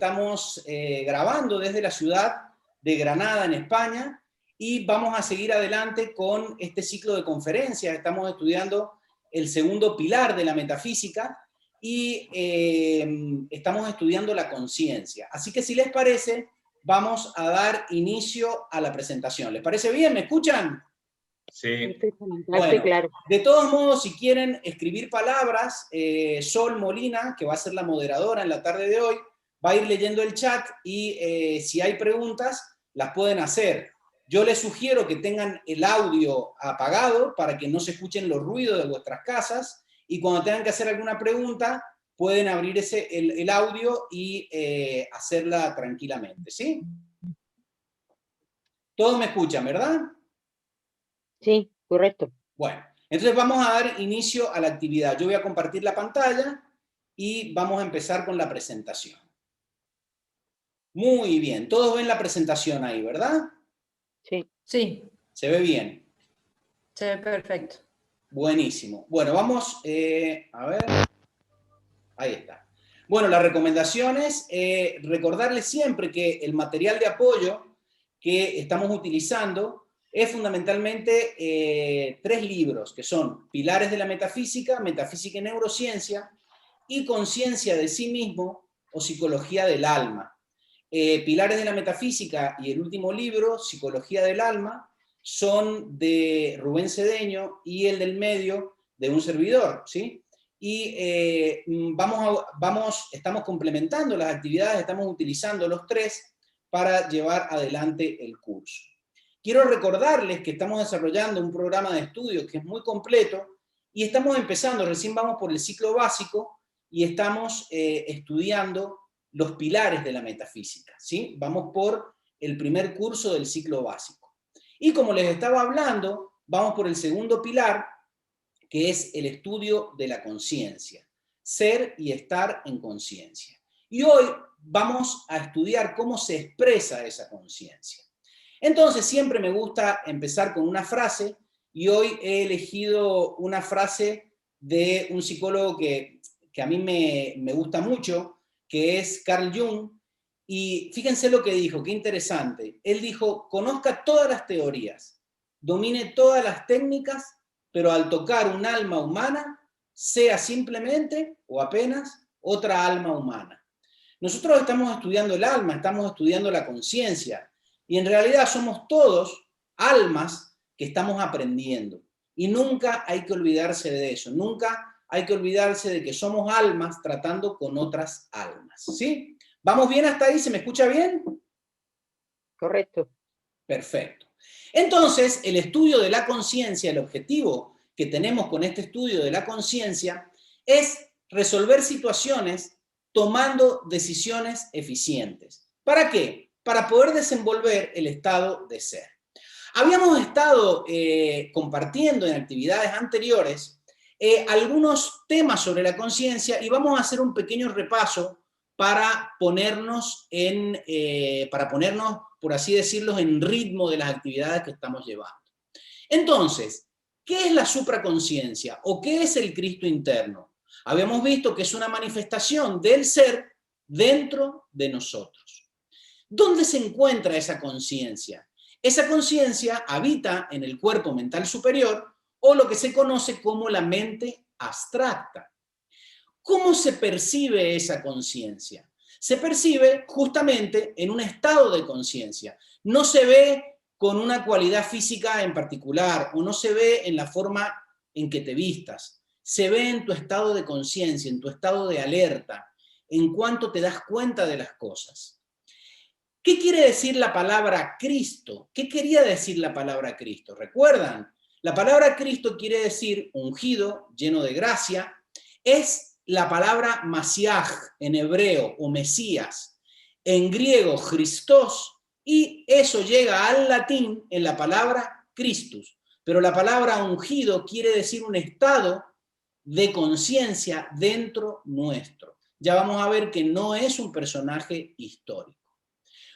estamos grabando desde la ciudad de Granada, en España, y vamos a seguir adelante con este ciclo de conferencias. Estamos estudiando el segundo pilar de la metafísica y estamos estudiando la conciencia. Así que si les parece, vamos a dar inicio a la presentación. ¿Les parece bien? ¿Me escuchan? Sí. Bueno, claro. de todos modos, si quieren escribir palabras, Sol Molina, que va a ser la moderadora en la tarde de hoy, va a ir leyendo el chat y si hay preguntas, las pueden hacer. Yo les sugiero que tengan el audio apagado para que no se escuchen los ruidos de vuestras casas, y cuando tengan que hacer alguna pregunta, pueden abrir el audio y hacerla tranquilamente, ¿sí? Todos me escuchan, ¿verdad? Sí, correcto. Bueno, entonces vamos a dar inicio a la actividad. Yo voy a compartir la pantalla y vamos a empezar con la presentación. Muy bien, todos ven la presentación ahí, ¿verdad? Sí. Sí, ¿Se ve bien? se ve perfecto. Buenísimo. Bueno, vamos a ver. Ahí está. Bueno, las recomendaciones, recordarles siempre que el material de apoyo que estamos utilizando es fundamentalmente 3 libros, que son Pilares de la Metafísica, Metafísica y Neurociencia, y Conciencia de sí mismo o Psicología del Alma. Pilares de la Metafísica y el último libro, Psicología del Alma, son de Rubén Cedeño, y el del medio de un servidor, ¿sí? Y estamos complementando las actividades, estamos utilizando los 3 para llevar adelante el curso. Quiero recordarles que estamos desarrollando un programa de estudio que es muy completo y estamos empezando, recién vamos por el ciclo básico y estamos estudiando los pilares de la metafísica, ¿sí? Vamos por el primer curso del ciclo básico. Y como les estaba hablando, vamos por el segundo pilar, que es el estudio de la conciencia, ser y estar en conciencia. Y hoy vamos a estudiar cómo se expresa esa conciencia. Entonces siempre me gusta empezar con una frase, y hoy he elegido una frase de un psicólogo que a mí me gusta mucho, que es Carl Jung, y fíjense lo que dijo, qué interesante. Él dijo: conozca todas las teorías, domine todas las técnicas, pero al tocar un alma humana, sea simplemente o apenas otra alma humana. Nosotros estamos estudiando el alma, estamos estudiando la conciencia, y en realidad somos todos almas que estamos aprendiendo. Y nunca hay que olvidarse de eso, nunca hay que olvidarse de que somos almas tratando con otras almas, ¿sí? ¿Vamos bien hasta ahí? ¿Se me escucha bien? Correcto. Perfecto. Entonces, el estudio de la conciencia, el objetivo que tenemos con este estudio de la conciencia es resolver situaciones tomando decisiones eficientes. ¿Para qué? Para poder desenvolver el estado de ser. Habíamos estado compartiendo en actividades anteriores algunos temas sobre la conciencia, y vamos a hacer un pequeño repaso para ponernos, por así decirlo, en ritmo de las actividades que estamos llevando. Entonces, ¿qué es la supraconciencia o qué es el Cristo interno? Habíamos visto que es una manifestación del ser dentro de nosotros. ¿Dónde se encuentra esa conciencia? Esa conciencia habita en el cuerpo mental superior, o lo que se conoce como la mente abstracta. ¿Cómo se percibe esa conciencia? Se percibe justamente en un estado de conciencia. No se ve con una cualidad física en particular, o no se ve en la forma en que te vistas. Se ve en tu estado de conciencia, en tu estado de alerta, en cuanto te das cuenta de las cosas. ¿Qué quiere decir la palabra Cristo? ¿Qué quería decir la palabra Cristo? ¿Recuerdan? La palabra Cristo quiere decir ungido, lleno de gracia. Es la palabra Masiaj en hebreo, o Mesías. En griego, Christos, y eso llega al latín en la palabra Christus. Pero la palabra ungido quiere decir un estado de conciencia dentro nuestro. Ya vamos a ver que no es un personaje histórico.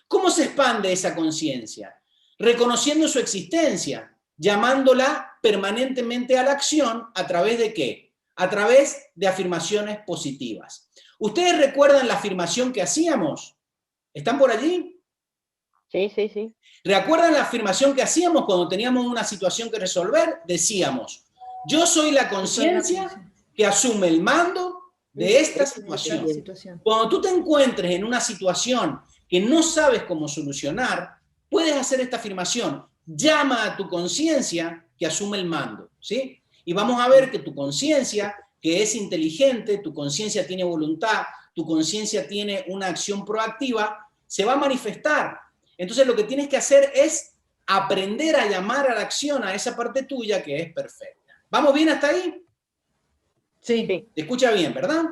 ¿Cómo se expande esa conciencia? Reconociendo su existencia, llamándola permanentemente a la acción. ¿A través de qué? A través de afirmaciones positivas. ¿Ustedes recuerdan la afirmación que hacíamos? ¿Están por allí? Sí, sí, sí. ¿Recuerdan la afirmación que hacíamos cuando teníamos una situación que resolver? Decíamos, yo soy la conciencia que asume el mando de esta situación. Cuando tú te encuentres en una situación que no sabes cómo solucionar, puedes hacer esta afirmación. Llama a tu conciencia que asume el mando, ¿sí? Y vamos a ver que tu conciencia, que es inteligente, tu conciencia tiene voluntad, tu conciencia tiene una acción proactiva, se va a manifestar. Entonces lo que tienes que hacer es aprender a llamar a la acción a esa parte tuya que es perfecta. ¿Vamos bien hasta ahí? Sí. ¿Te escucha bien, verdad?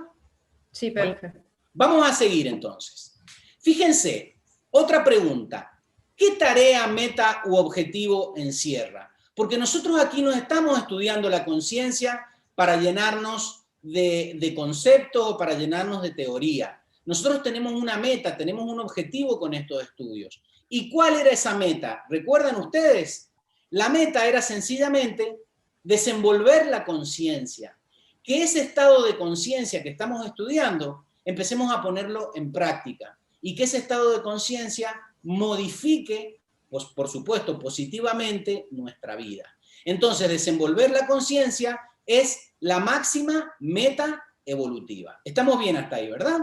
Sí, perfecto. Vamos a seguir entonces. Fíjense, otra pregunta. ¿Qué tarea, meta u objetivo encierra? Porque nosotros aquí no estamos estudiando la conciencia para llenarnos de conceptos, para llenarnos de teoría. Nosotros tenemos una meta, tenemos un objetivo con estos estudios. ¿Y cuál era esa meta? ¿Recuerdan ustedes? La meta era sencillamente desenvolver la conciencia. Que ese estado de conciencia que estamos estudiando, empecemos a ponerlo en práctica. Y que ese estado de conciencia modifique, pues, por supuesto, positivamente nuestra vida. Entonces, desenvolver la conciencia es la máxima meta evolutiva. Estamos bien hasta ahí, ¿verdad?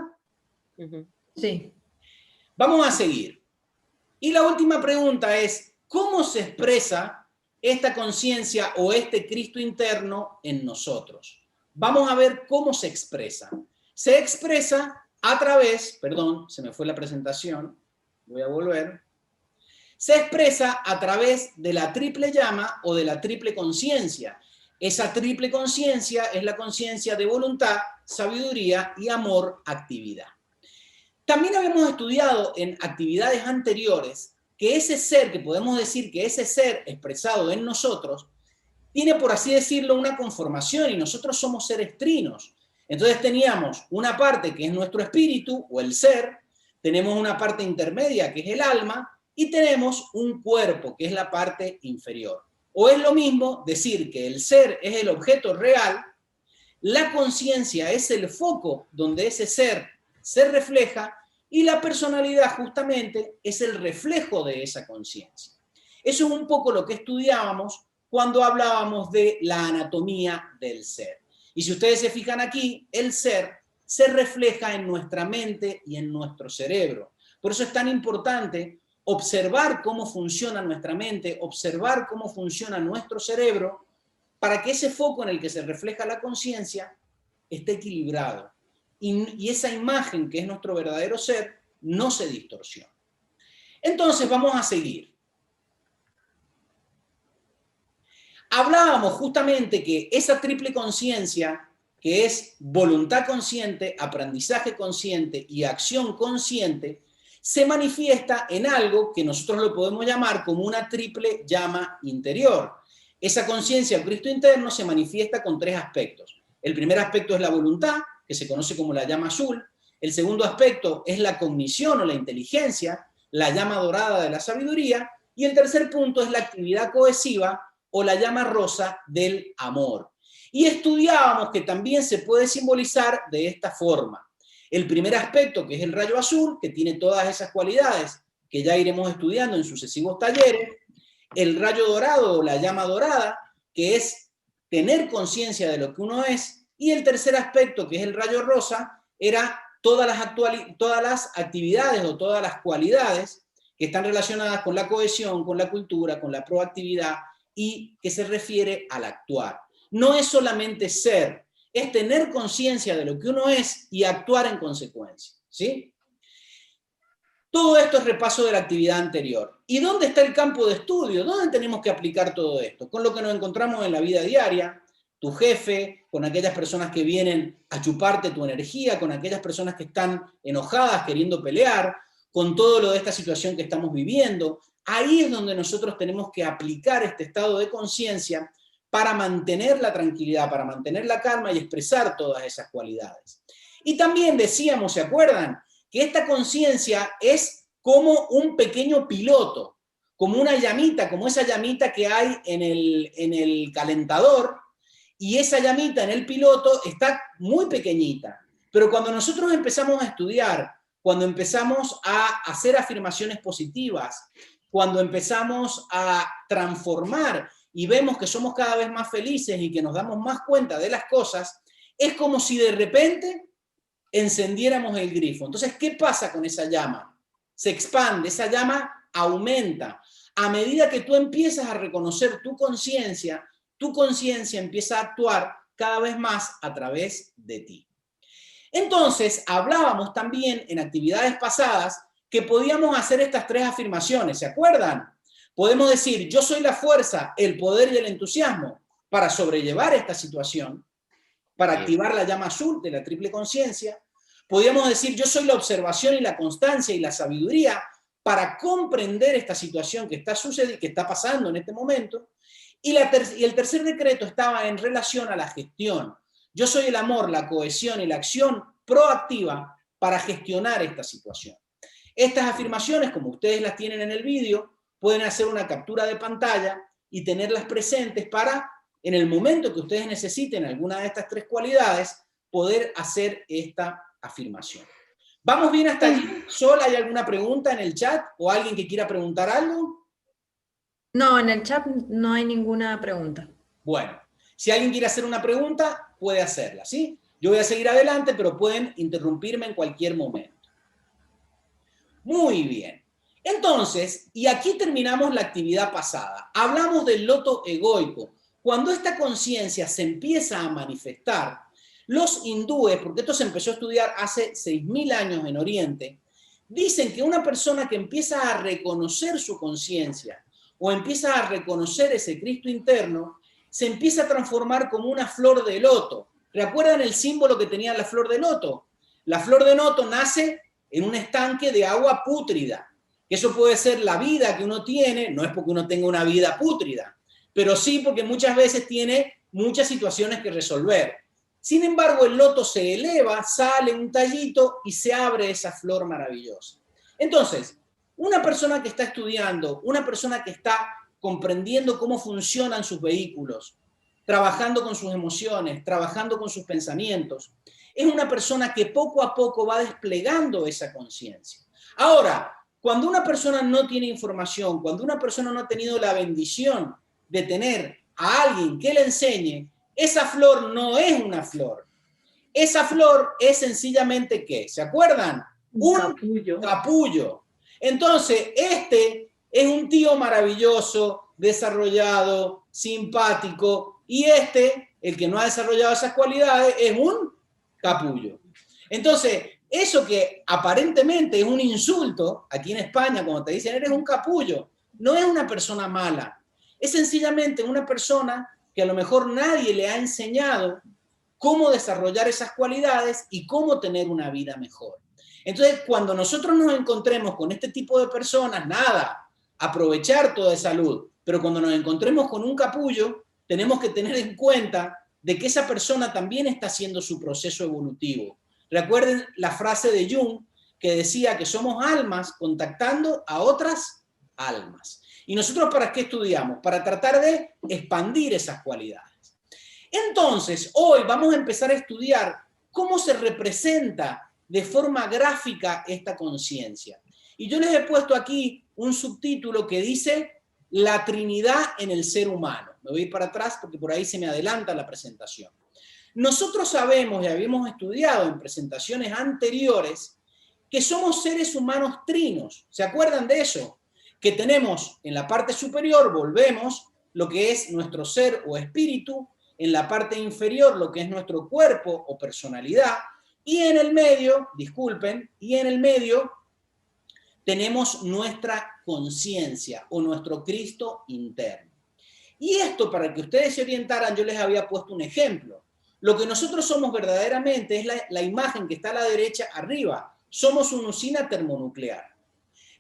Sí. Vamos a seguir. Y la última pregunta es, ¿cómo se expresa esta conciencia o este Cristo interno en nosotros? Vamos a ver cómo se expresa. Se expresa a través, perdón, se me fue la presentación, voy a volver. Se expresa a través de la triple llama o de la triple conciencia. Esa triple conciencia es la conciencia de voluntad, sabiduría y amor, actividad. También habíamos estudiado en actividades anteriores que ese ser, que podemos decir que ese ser expresado en nosotros, tiene, por así decirlo, una conformación y nosotros somos seres trinos. Entonces teníamos una parte que es nuestro espíritu o el ser, tenemos una parte intermedia que es el alma y tenemos un cuerpo que es la parte inferior. O es lo mismo decir que el ser es el objeto real, la conciencia es el foco donde ese ser se refleja y la personalidad justamente es el reflejo de esa conciencia. Eso es un poco lo que estudiábamos cuando hablábamos de la anatomía del ser. Y si ustedes se fijan aquí, el ser se refleja en nuestra mente y en nuestro cerebro. Por eso es tan importante observar cómo funciona nuestra mente, observar cómo funciona nuestro cerebro, para que ese foco en el que se refleja la conciencia esté equilibrado. Y esa imagen que es nuestro verdadero ser no se distorsiona. Entonces vamos a seguir. Hablábamos justamente que esa triple conciencia, que es voluntad consciente, aprendizaje consciente y acción consciente, se manifiesta en algo que nosotros lo podemos llamar como una triple llama interior. Esa conciencia o Cristo interno se manifiesta con tres aspectos. El primer aspecto es la voluntad, que se conoce como la llama azul. El segundo aspecto es la cognición o la inteligencia, la llama dorada de la sabiduría. Y el tercer punto es la actividad cohesiva o la llama rosa del amor. Y estudiábamos que también se puede simbolizar de esta forma. El primer aspecto, que es el rayo azul, que tiene todas esas cualidades que ya iremos estudiando en sucesivos talleres. El rayo dorado o la llama dorada, que es tener conciencia de lo que uno es. Y el tercer aspecto, que es el rayo rosa, era todas las actividades o todas las cualidades que están relacionadas con la cohesión, con la cultura, con la proactividad y que se refiere al actuar. No es solamente ser, es tener conciencia de lo que uno es y actuar en consecuencia, ¿sí? Todo esto es repaso de la actividad anterior. ¿Y dónde está el campo de estudio? ¿Dónde tenemos que aplicar todo esto? Con lo que nos encontramos en la vida diaria, tu jefe, con aquellas personas que vienen a chuparte tu energía, con aquellas personas que están enojadas, queriendo pelear, con todo lo de esta situación que estamos viviendo. Ahí es donde nosotros tenemos que aplicar este estado de conciencia para mantener la tranquilidad, para mantener la calma y expresar todas esas cualidades. Y también decíamos, ¿se acuerdan? Que esta conciencia es como un pequeño piloto, como una llamita, como esa llamita que hay en el calentador, y esa llamita en el piloto está muy pequeñita. Pero cuando nosotros empezamos a estudiar cuando empezamos a hacer afirmaciones positivas, cuando empezamos a transformar y vemos que somos cada vez más felices y que nos damos más cuenta de las cosas, es como si de repente encendiéramos el grifo. Entonces, ¿qué pasa con esa llama? Se expande, esa llama aumenta. A medida que tú empiezas a reconocer tu conciencia empieza a actuar cada vez más a través de ti. Entonces, hablábamos también en actividades pasadas que podíamos hacer estas 3 afirmaciones, ¿se acuerdan? Podemos decir, yo soy la fuerza, el poder y el entusiasmo para sobrellevar esta situación, para activar la llama azul de la triple conciencia. Podríamos decir, yo soy la observación y la constancia y la sabiduría para comprender esta situación que está sucediendo, que está pasando en este momento. Y el tercer decreto estaba en relación a la gestión. Yo soy el amor, la cohesión y la acción proactiva para gestionar esta situación. Estas afirmaciones, como ustedes las tienen en el vídeo, pueden hacer una captura de pantalla y tenerlas presentes para, en el momento que ustedes necesiten alguna de estas 3 cualidades, poder hacer esta afirmación. ¿Vamos bien hasta allí? ¿Sol, hay alguna pregunta en el chat o alguien que quiera preguntar algo? No, en el chat no hay ninguna pregunta. Bueno, si alguien quiere hacer una pregunta, puede hacerla, ¿sí? Yo voy a seguir adelante, pero pueden interrumpirme en cualquier momento. Muy bien. Entonces, y aquí terminamos la actividad pasada. Hablamos del loto egoico. Cuando esta conciencia se empieza a manifestar, los hindúes, porque esto se empezó a estudiar hace 6.000 años en Oriente, dicen que una persona que empieza a reconocer su conciencia o empieza a reconocer ese Cristo interno, se empieza a transformar como una flor de loto. ¿Recuerdan el símbolo que tenía la flor de loto? La flor de loto nace en un estanque de agua pútrida. Eso puede ser la vida que uno tiene, no es porque uno tenga una vida pútrida, pero sí porque muchas veces tiene muchas situaciones que resolver. Sin embargo, el loto se eleva, sale un tallito y se abre esa flor maravillosa. Entonces, una persona que está estudiando, una persona que está comprendiendo cómo funcionan sus vehículos, trabajando con sus emociones, trabajando con sus pensamientos, es una persona que poco a poco va desplegando esa conciencia. Ahora, cuando una persona no tiene información, cuando una persona no ha tenido la bendición de tener a alguien que le enseñe, esa flor no es una flor. Esa flor es sencillamente, ¿qué? ¿Se acuerdan? Un capullo. Entonces, este es un tío maravilloso, desarrollado, simpático, y este, el que no ha desarrollado esas cualidades, es un capullo. Entonces, eso que aparentemente es un insulto, aquí en España, cuando te dicen eres un capullo, no es una persona mala. Es sencillamente una persona que a lo mejor nadie le ha enseñado cómo desarrollar esas cualidades y cómo tener una vida mejor. Entonces, cuando nosotros nos encontremos con este tipo de personas, nada, aprovechar toda esa luz, pero cuando nos encontremos con un capullo, tenemos que tener en cuenta de que esa persona también está haciendo su proceso evolutivo. Recuerden la frase de Jung que decía que somos almas contactando a otras almas. ¿Y nosotros para qué estudiamos? Para tratar de expandir esas cualidades. Entonces, hoy vamos a empezar a estudiar cómo se representa de forma gráfica esta conciencia. Y yo les he puesto aquí un subtítulo que dice la Trinidad en el ser humano. Me voy a ir para atrás porque por ahí se me adelanta la presentación. Nosotros sabemos y habíamos estudiado en presentaciones anteriores que somos seres humanos trinos. ¿Se acuerdan de eso? Que tenemos en la parte superior, volvemos, lo que es nuestro ser o espíritu, en la parte inferior lo que es nuestro cuerpo o personalidad, y en el medio, disculpen, y en el medio tenemos nuestra conciencia o nuestro Cristo interno. Y esto, para que ustedes se orientaran, yo les había puesto un ejemplo. Lo que nosotros somos verdaderamente es la imagen que está a la derecha arriba. Somos una usina termonuclear.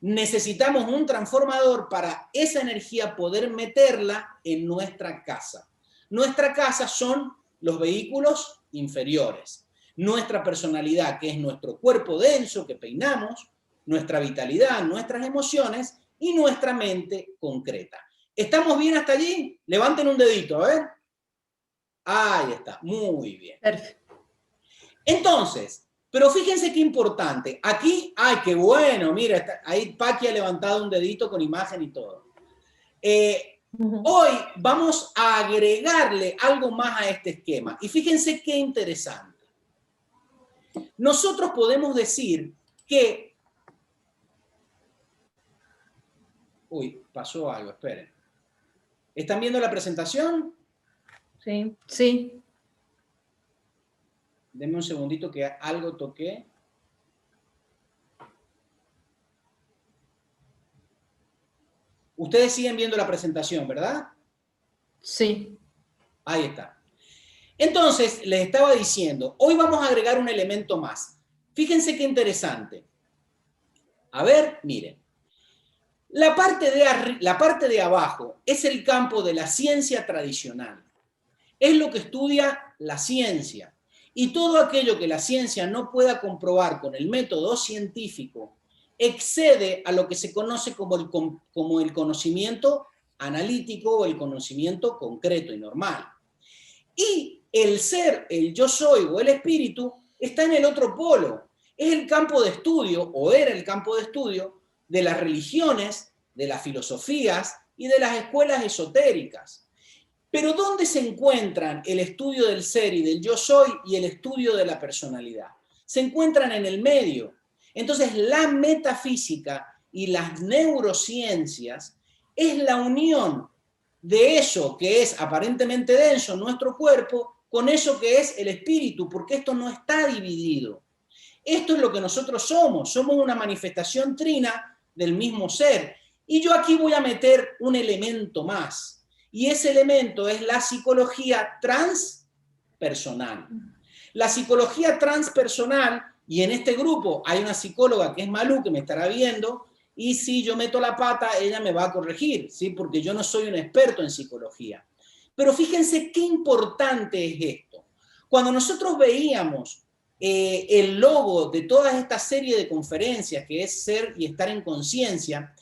Necesitamos un transformador para esa energía poder meterla en nuestra casa. Nuestra casa son los vehículos inferiores. Nuestra personalidad, que es nuestro cuerpo denso que peinamos, nuestra vitalidad, nuestras emociones y nuestra mente concreta. ¿Estamos bien hasta allí? Levanten un dedito, a ver. Ahí está, muy bien. Perfecto. Entonces, Pero fíjense qué importante. Aquí, ¡ay, qué bueno! Mira, ahí Paqui ha levantado un dedito con imagen y todo. Hoy vamos a agregarle algo más a este esquema. Y fíjense qué interesante. Nosotros podemos decir que... Uy, pasó algo, esperen. ¿Están viendo la presentación? Sí. Sí. Denme un segundito que algo toqué. Ustedes siguen viendo la presentación, ¿verdad? Sí. Ahí está. Entonces, les estaba diciendo, hoy vamos a agregar un elemento más. Fíjense qué interesante. A ver, miren. La parte de abajo es el campo de la ciencia tradicional. Es lo que estudia la ciencia. Y todo aquello que la ciencia no pueda comprobar con el método científico excede a lo que se conoce como el conocimiento analítico o el conocimiento concreto y normal. Y el ser, el yo soy o el espíritu está en el otro polo. Es el campo de estudio, o era el campo de estudio, de las religiones, de las filosofías y de las escuelas esotéricas. Pero ¿dónde se encuentran el estudio del ser y del yo soy y el estudio de la personalidad? Se encuentran en el medio. Entonces, la metafísica y las neurociencias es la unión de eso que es aparentemente denso, nuestro cuerpo, con eso que es el espíritu, porque esto no está dividido. Esto es lo que nosotros somos una manifestación trina del mismo ser. Y yo aquí voy a meter un elemento más, y ese elemento es la psicología transpersonal. La psicología transpersonal, y en este grupo hay una psicóloga que es Malú, que me estará viendo, y si yo meto la pata, ella me va a corregir, ¿sí? Porque yo no soy un experto en psicología. Pero fíjense qué importante es esto. Cuando nosotros veíamos el logo de toda esta serie de conferencias, que es Ser y Estar en Conciencia,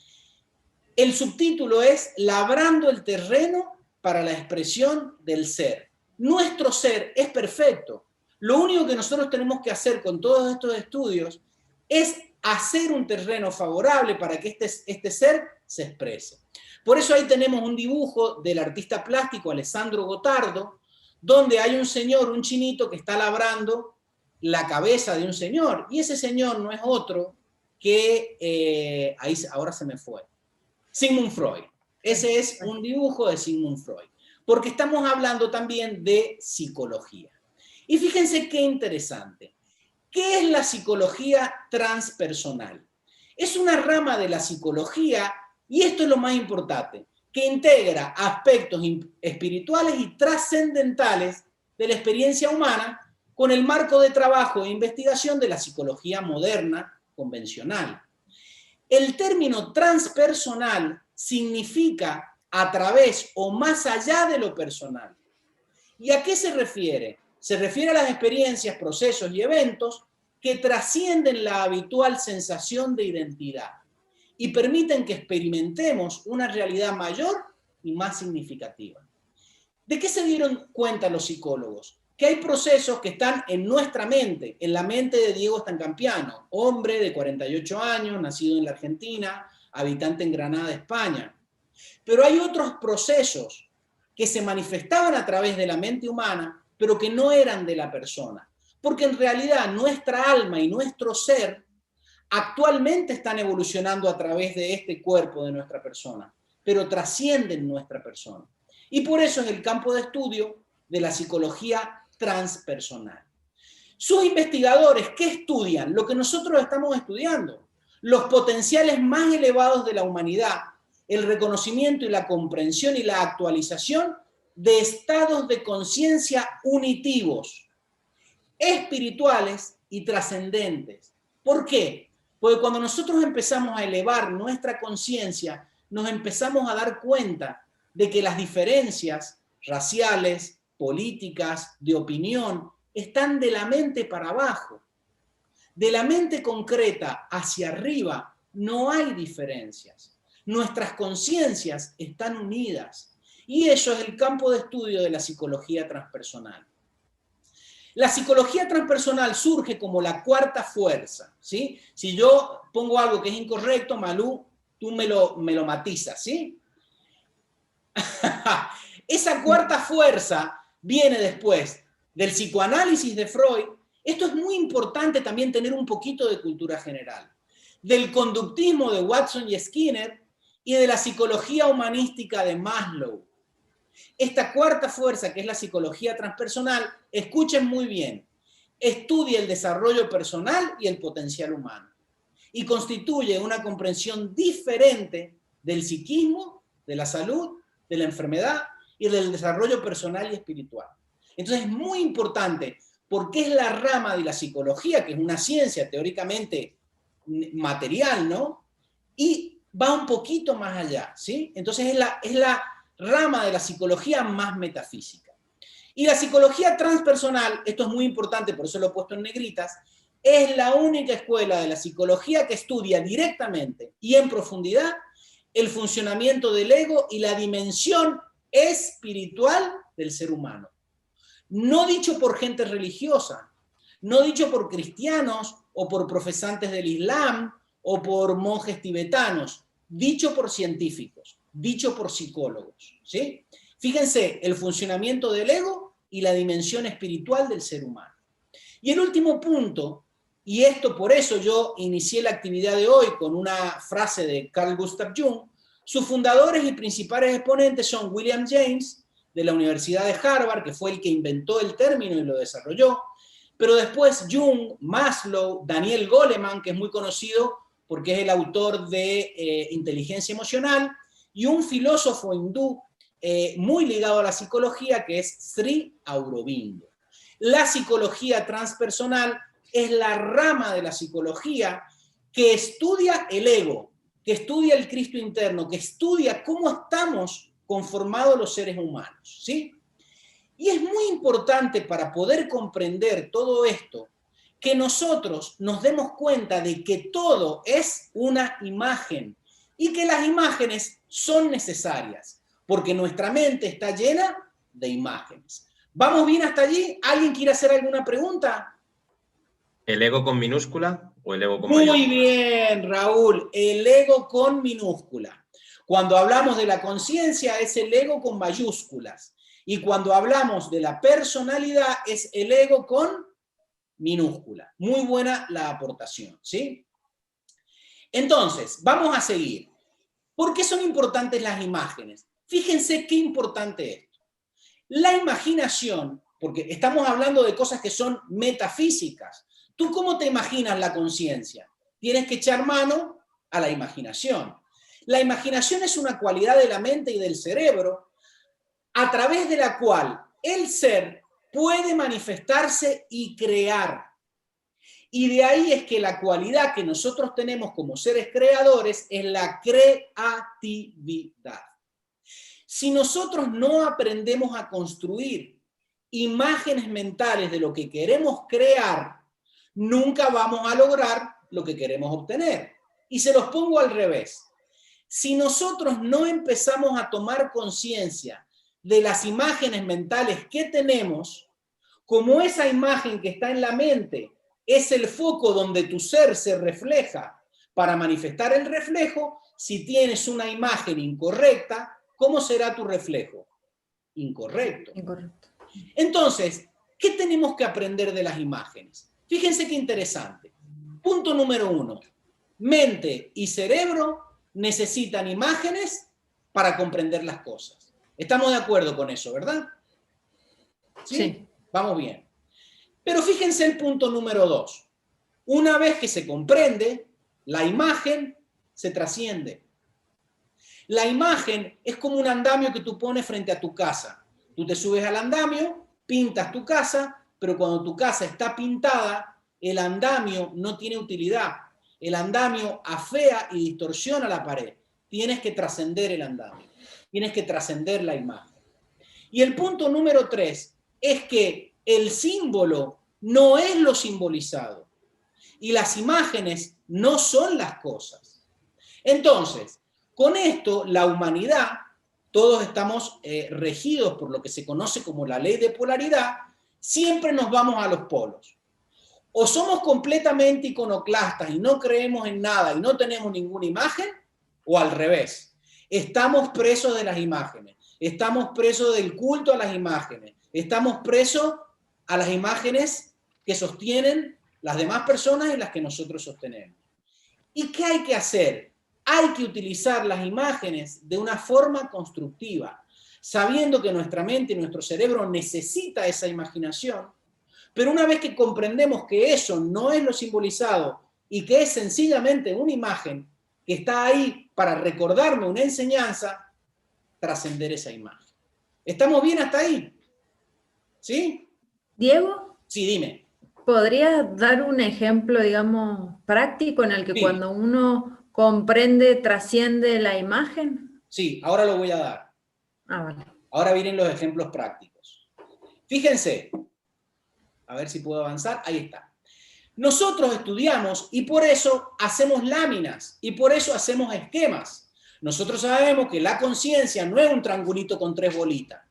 el subtítulo es Labrando el terreno para la expresión del ser. Nuestro ser es perfecto. Lo único que nosotros tenemos que hacer con todos estos estudios es hacer un terreno favorable para que este ser se exprese. Por eso ahí tenemos un dibujo del artista plástico Alessandro Gottardo, donde hay un señor, un chinito, que está labrando la cabeza de un señor. Y ese señor no es otro que, ahora se me fue, Sigmund Freud. Ese es un dibujo de Sigmund Freud. Porque estamos hablando también de psicología. Y fíjense qué interesante. ¿Qué es la psicología transpersonal? Es una rama de la psicología, y esto es lo más importante, que integra aspectos espirituales y trascendentales de la experiencia humana con el marco de trabajo e investigación de la psicología moderna convencional. El término transpersonal significa a través o más allá de lo personal. ¿Y a qué se refiere? Se refiere a las experiencias, procesos y eventos que trascienden la habitual sensación de identidad y permiten que experimentemos una realidad mayor y más significativa. ¿De qué se dieron cuenta los psicólogos? Que hay procesos que están en nuestra mente, en la mente de Diego Stancampiano, hombre de 48 años, nacido en la Argentina, habitante en Granada, España. Pero hay otros procesos que se manifestaban a través de la mente humana, pero que no eran de la persona. Porque en realidad nuestra alma y nuestro ser actualmente están evolucionando a través de este cuerpo de nuestra persona, pero trascienden nuestra persona. Y por eso es el campo de estudio de la psicología transpersonal. Sus investigadores, ¿qué estudian? Lo que nosotros estamos estudiando. Los potenciales más elevados de la humanidad, el reconocimiento y la comprensión y la actualización de estados de conciencia unitivos, espirituales y trascendentes. ¿Por qué? Porque cuando nosotros empezamos a elevar nuestra conciencia, nos empezamos a dar cuenta de que las diferencias raciales, políticas, de opinión, están de la mente para abajo. De la mente concreta hacia arriba no hay diferencias. Nuestras conciencias están unidas. Y eso es el campo de estudio de la psicología transpersonal. La psicología transpersonal surge como la cuarta fuerza, ¿sí? Si yo pongo algo que es incorrecto, Malú, tú me lo matizas, ¿sí? Esa cuarta fuerza viene después del psicoanálisis de Freud. Esto es muy importante también tener un poquito de cultura general. Del conductismo de Watson y Skinner y de la psicología humanística de Maslow. Esta cuarta fuerza, que es la psicología transpersonal, escuchen muy bien, estudia el desarrollo personal y el potencial humano y constituye una comprensión diferente del psiquismo, de la salud, de la enfermedad y del desarrollo personal y espiritual. Entonces es muy importante porque es la rama de la psicología, que es una ciencia teóricamente material, ¿no? Y va un poquito más allá, ¿sí? Entonces es la rama de la psicología más metafísica. Y la psicología transpersonal, esto es muy importante, por eso lo he puesto en negritas, es la única escuela de la psicología que estudia directamente y en profundidad el funcionamiento del ego y la dimensión espiritual del ser humano. No dicho por gente religiosa, no dicho por cristianos o por profesantes del Islam o por monjes tibetanos, dicho por científicos, dicho por psicólogos, ¿sí? Fíjense, el funcionamiento del ego y la dimensión espiritual del ser humano. Y el último punto, y esto por eso yo inicié la actividad de hoy con una frase de Carl Gustav Jung, sus fundadores y principales exponentes son William James, de la Universidad de Harvard, que fue el que inventó el término y lo desarrolló, pero después Jung, Maslow, Daniel Goleman, que es muy conocido porque es el autor de Inteligencia Emocional, y un filósofo hindú muy ligado a la psicología, que es Sri Aurobindo. La psicología transpersonal es la rama de la psicología que estudia el ego, que estudia el Cristo interno, que estudia cómo estamos conformados los seres humanos, ¿sí? Y es muy importante para poder comprender todo esto que nosotros nos demos cuenta de que todo es una imagen y que las imágenes son necesarias, porque nuestra mente está llena de imágenes. ¿Vamos bien hasta allí? ¿Alguien quiere hacer alguna pregunta? ¿El ego con minúscula o el ego con mayúscula? Muy bien, Raúl, el ego con minúscula. Cuando hablamos de la conciencia es el ego con mayúsculas. Y cuando hablamos de la personalidad es el ego con minúscula. Muy buena la aportación, ¿sí? Entonces, vamos a seguir. ¿Por qué son importantes las imágenes? Fíjense qué importante es esto. La imaginación, porque estamos hablando de cosas que son metafísicas. ¿Tú cómo te imaginas la conciencia? Tienes que echar mano a la imaginación. La imaginación es una cualidad de la mente y del cerebro a través de la cual el ser puede manifestarse y crear. Y de ahí es que la cualidad que nosotros tenemos como seres creadores es la creatividad. Si nosotros no aprendemos a construir imágenes mentales de lo que queremos crear, nunca vamos a lograr lo que queremos obtener. Y se los pongo al revés. Si nosotros no empezamos a tomar conciencia de las imágenes mentales que tenemos, como esa imagen que está en la mente es el foco donde tu ser se refleja para manifestar el reflejo, si tienes una imagen incorrecta, ¿cómo será tu reflejo? Incorrecto. Incorrecto. Entonces, ¿qué tenemos que aprender de las imágenes? Fíjense qué interesante. Punto número 1. Mente y cerebro necesitan imágenes para comprender las cosas. Estamos de acuerdo con eso, ¿verdad? Sí. Vamos bien. Pero fíjense el punto número 2. Una vez que se comprende, la imagen se trasciende. La imagen es como un andamio que tú pones frente a tu casa. Tú te subes al andamio, pintas tu casa, pero cuando tu casa está pintada, el andamio no tiene utilidad. El andamio afea y distorsiona la pared. Tienes que trascender el andamio. Tienes que trascender la imagen. Y el punto número 3 es que el símbolo no es lo simbolizado. Y las imágenes no son las cosas. Entonces, con esto, la humanidad, todos estamos regidos por lo que se conoce como la ley de polaridad, siempre nos vamos a los polos. O somos completamente iconoclastas y no creemos en nada y no tenemos ninguna imagen, o al revés. Estamos presos de las imágenes, estamos presos del culto a las imágenes, estamos presos a las imágenes que sostienen las demás personas y las que nosotros sostenemos. ¿Y qué hay que hacer? Hay que utilizar las imágenes de una forma constructiva, sabiendo que nuestra mente y nuestro cerebro necesita esa imaginación, pero una vez que comprendemos que eso no es lo simbolizado y que es sencillamente una imagen que está ahí para recordarme una enseñanza, trascender esa imagen. ¿Estamos bien hasta ahí? ¿Sí? Diego, Sí, dime. ¿podrías dar un ejemplo, digamos, práctico en el que Sí. cuando uno comprende, trasciende la imagen? Sí, ahora lo voy a dar. Ah, vale. Ahora vienen los ejemplos prácticos. Fíjense, a ver si puedo avanzar, ahí está. Nosotros estudiamos y por eso hacemos láminas y por eso hacemos esquemas. Nosotros sabemos que la conciencia no es un triangulito con 3 bolitas.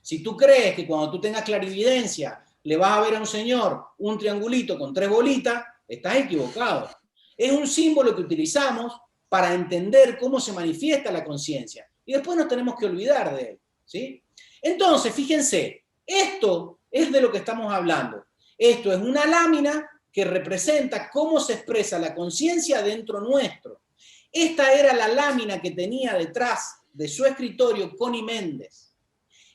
Si tú crees que cuando tú tengas clarividencia le vas a ver a un señor un triangulito con 3 bolitas, estás equivocado. Es un símbolo que utilizamos para entender cómo se manifiesta la conciencia. Y después nos tenemos que olvidar de él, ¿sí? Entonces, fíjense, esto es de lo que estamos hablando. Esto es una lámina que representa cómo se expresa la conciencia dentro nuestro. Esta era la lámina que tenía detrás de su escritorio Connie Méndez.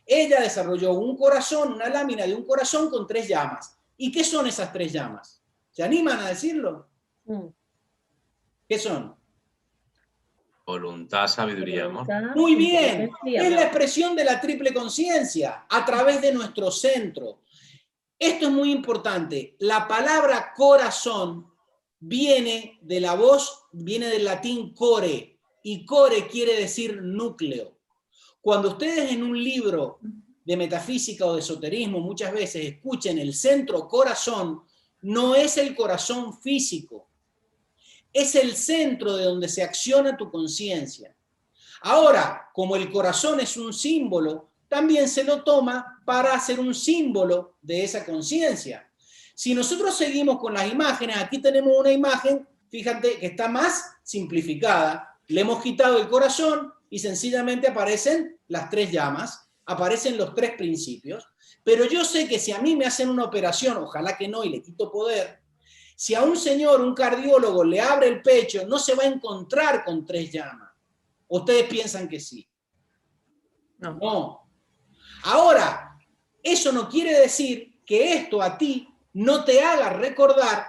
Ella desarrolló un corazón, una lámina de un corazón con 3 llamas. ¿Y qué son esas 3 llamas? ¿Se animan a decirlo? ¿Qué son? Voluntad, sabiduría, amor. Muy bien, es la expresión de la triple conciencia a través de nuestro centro. Esto es muy importante. La palabra corazón viene de la voz, viene del latín core, y core quiere decir núcleo. Cuando ustedes en un libro de metafísica o de esoterismo muchas veces escuchen el centro corazón, no es el corazón físico, es el centro de donde se acciona tu conciencia. Ahora, como el corazón es un símbolo, también se lo toma para hacer un símbolo de esa conciencia. Si nosotros seguimos con las imágenes, aquí tenemos una imagen, fíjate que está más simplificada, le hemos quitado el corazón y sencillamente aparecen las 3 llamas, aparecen los 3 principios, pero yo sé que si a mí me hacen una operación, ojalá que no, y le quito poder, si a un señor, un cardiólogo, le abre el pecho, no se va a encontrar con 3 llamas. ¿Ustedes piensan que sí? No. Ahora, eso no quiere decir que esto a ti no te haga recordar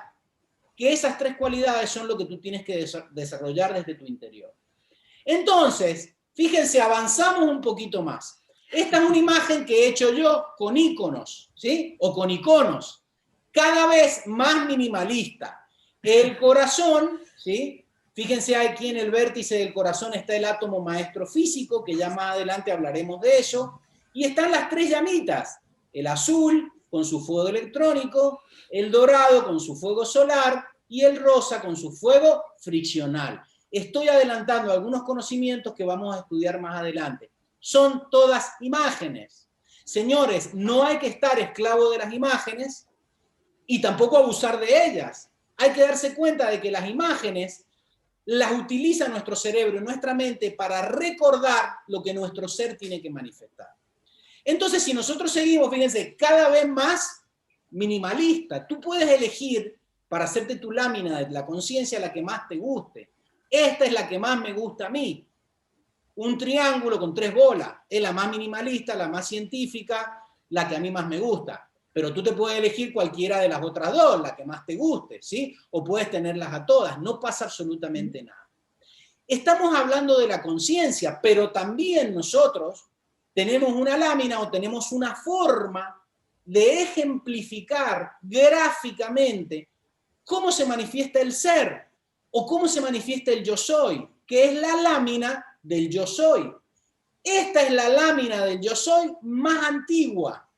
que esas 3 cualidades son lo que tú tienes que desarrollar desde tu interior. Entonces, fíjense, avanzamos un poquito más. Esta es una imagen que he hecho yo con íconos, ¿sí? O con iconos, cada vez más minimalista. El corazón, ¿sí? Fíjense, aquí en el vértice del corazón está el átomo maestro físico, que ya más adelante hablaremos de eso, y están las 3 llamitas, el azul con su fuego electrónico, el dorado con su fuego solar y el rosa con su fuego friccional. Estoy adelantando algunos conocimientos que vamos a estudiar más adelante. Son todas imágenes. Señores, no hay que estar esclavo de las imágenes y tampoco abusar de ellas. Hay que darse cuenta de que las imágenes las utiliza nuestro cerebro y nuestra mente para recordar lo que nuestro ser tiene que manifestar. Entonces, si nosotros seguimos, fíjense, cada vez más minimalista, tú puedes elegir para hacerte tu lámina de la conciencia la que más te guste. Esta es la que más me gusta a mí. Un triángulo con 3 bolas. Es la más minimalista, la más científica, la que a mí más me gusta. Pero tú te puedes elegir cualquiera de las otras 2, la que más te guste, ¿sí? O puedes tenerlas a todas. No pasa absolutamente nada. Estamos hablando de la conciencia, pero también nosotros tenemos una lámina o tenemos una forma de ejemplificar gráficamente cómo se manifiesta el ser o cómo se manifiesta el yo soy, que es la lámina del yo soy. Esta es la lámina del yo soy más antigua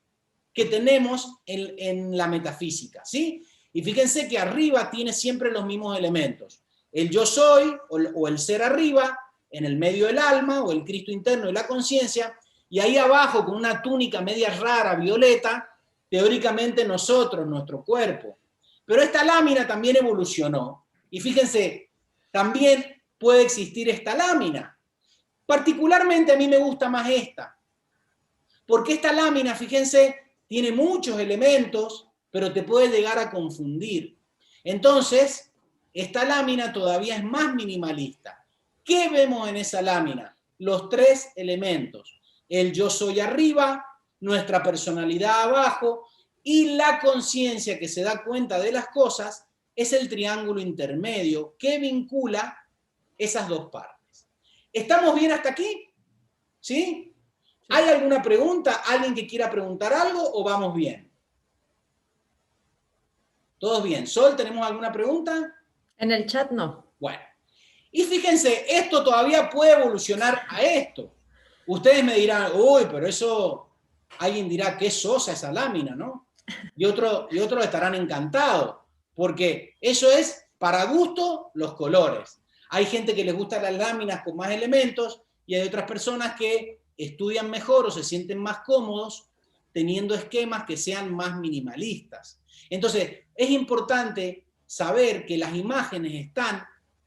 que tenemos en la metafísica, ¿sí? Y fíjense que arriba tiene siempre los mismos elementos. El yo soy o el ser arriba, en el medio el alma o el Cristo interno y la conciencia, y ahí abajo con una túnica media rara, violeta, teóricamente nosotros, nuestro cuerpo. Pero esta lámina también evolucionó. Y fíjense, también puede existir esta lámina. Particularmente a mí me gusta más esta. Porque esta lámina, fíjense, tiene muchos elementos, pero te puede llegar a confundir. Entonces, esta lámina todavía es más minimalista. ¿Qué vemos en esa lámina? Los 3 elementos. El yo soy arriba, nuestra personalidad abajo, y la conciencia que se da cuenta de las cosas es el triángulo intermedio que vincula esas 2 partes. ¿Estamos bien hasta aquí? ¿Sí? ¿Hay alguna pregunta? ¿Alguien que quiera preguntar algo o vamos bien? ¿Todos bien? Sol, ¿tenemos alguna pregunta? En el chat no. Bueno. Y fíjense, esto todavía puede evolucionar a esto. Ustedes me dirán, uy, pero eso, alguien dirá que es sosa esa lámina, ¿no? Y otros estarán encantados, porque eso es para gusto los colores. Hay gente que les gustan las láminas con más elementos y hay otras personas que estudian mejor o se sienten más cómodos teniendo esquemas que sean más minimalistas. Entonces, es importante saber que las imágenes están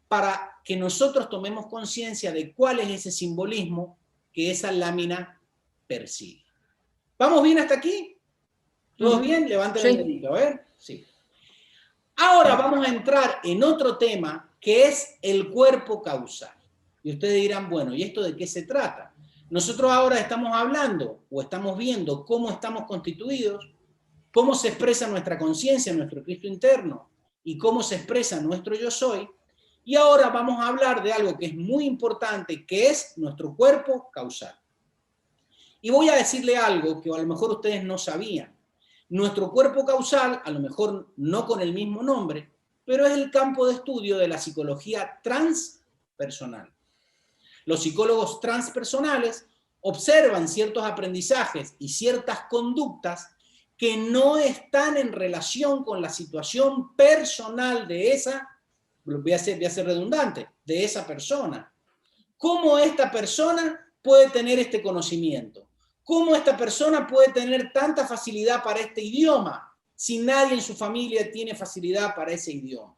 para que nosotros tomemos conciencia de cuál es ese simbolismo que esa lámina persigue. ¿Vamos bien hasta aquí? ¿Todos bien? Levanten el dedito, a ver. Sí. Ahora vamos a entrar en otro tema que es el cuerpo causal. Y ustedes dirán, bueno, ¿y esto de qué se trata? Nosotros ahora estamos hablando o estamos viendo cómo estamos constituidos, cómo se expresa nuestra conciencia, nuestro Cristo interno, y cómo se expresa nuestro yo soy. Y ahora vamos a hablar de algo que es muy importante, que es nuestro cuerpo causal. Y voy a decirle algo que a lo mejor ustedes no sabían. Nuestro cuerpo causal, a lo mejor no con el mismo nombre, pero es el campo de estudio de la psicología transpersonal. Los psicólogos transpersonales observan ciertos aprendizajes y ciertas conductas que no están en relación con la situación personal de esa, voy a ser redundante, de esa persona. ¿Cómo esta persona puede tener este conocimiento? ¿Cómo esta persona puede tener tanta facilidad para este idioma si nadie en su familia tiene facilidad para ese idioma?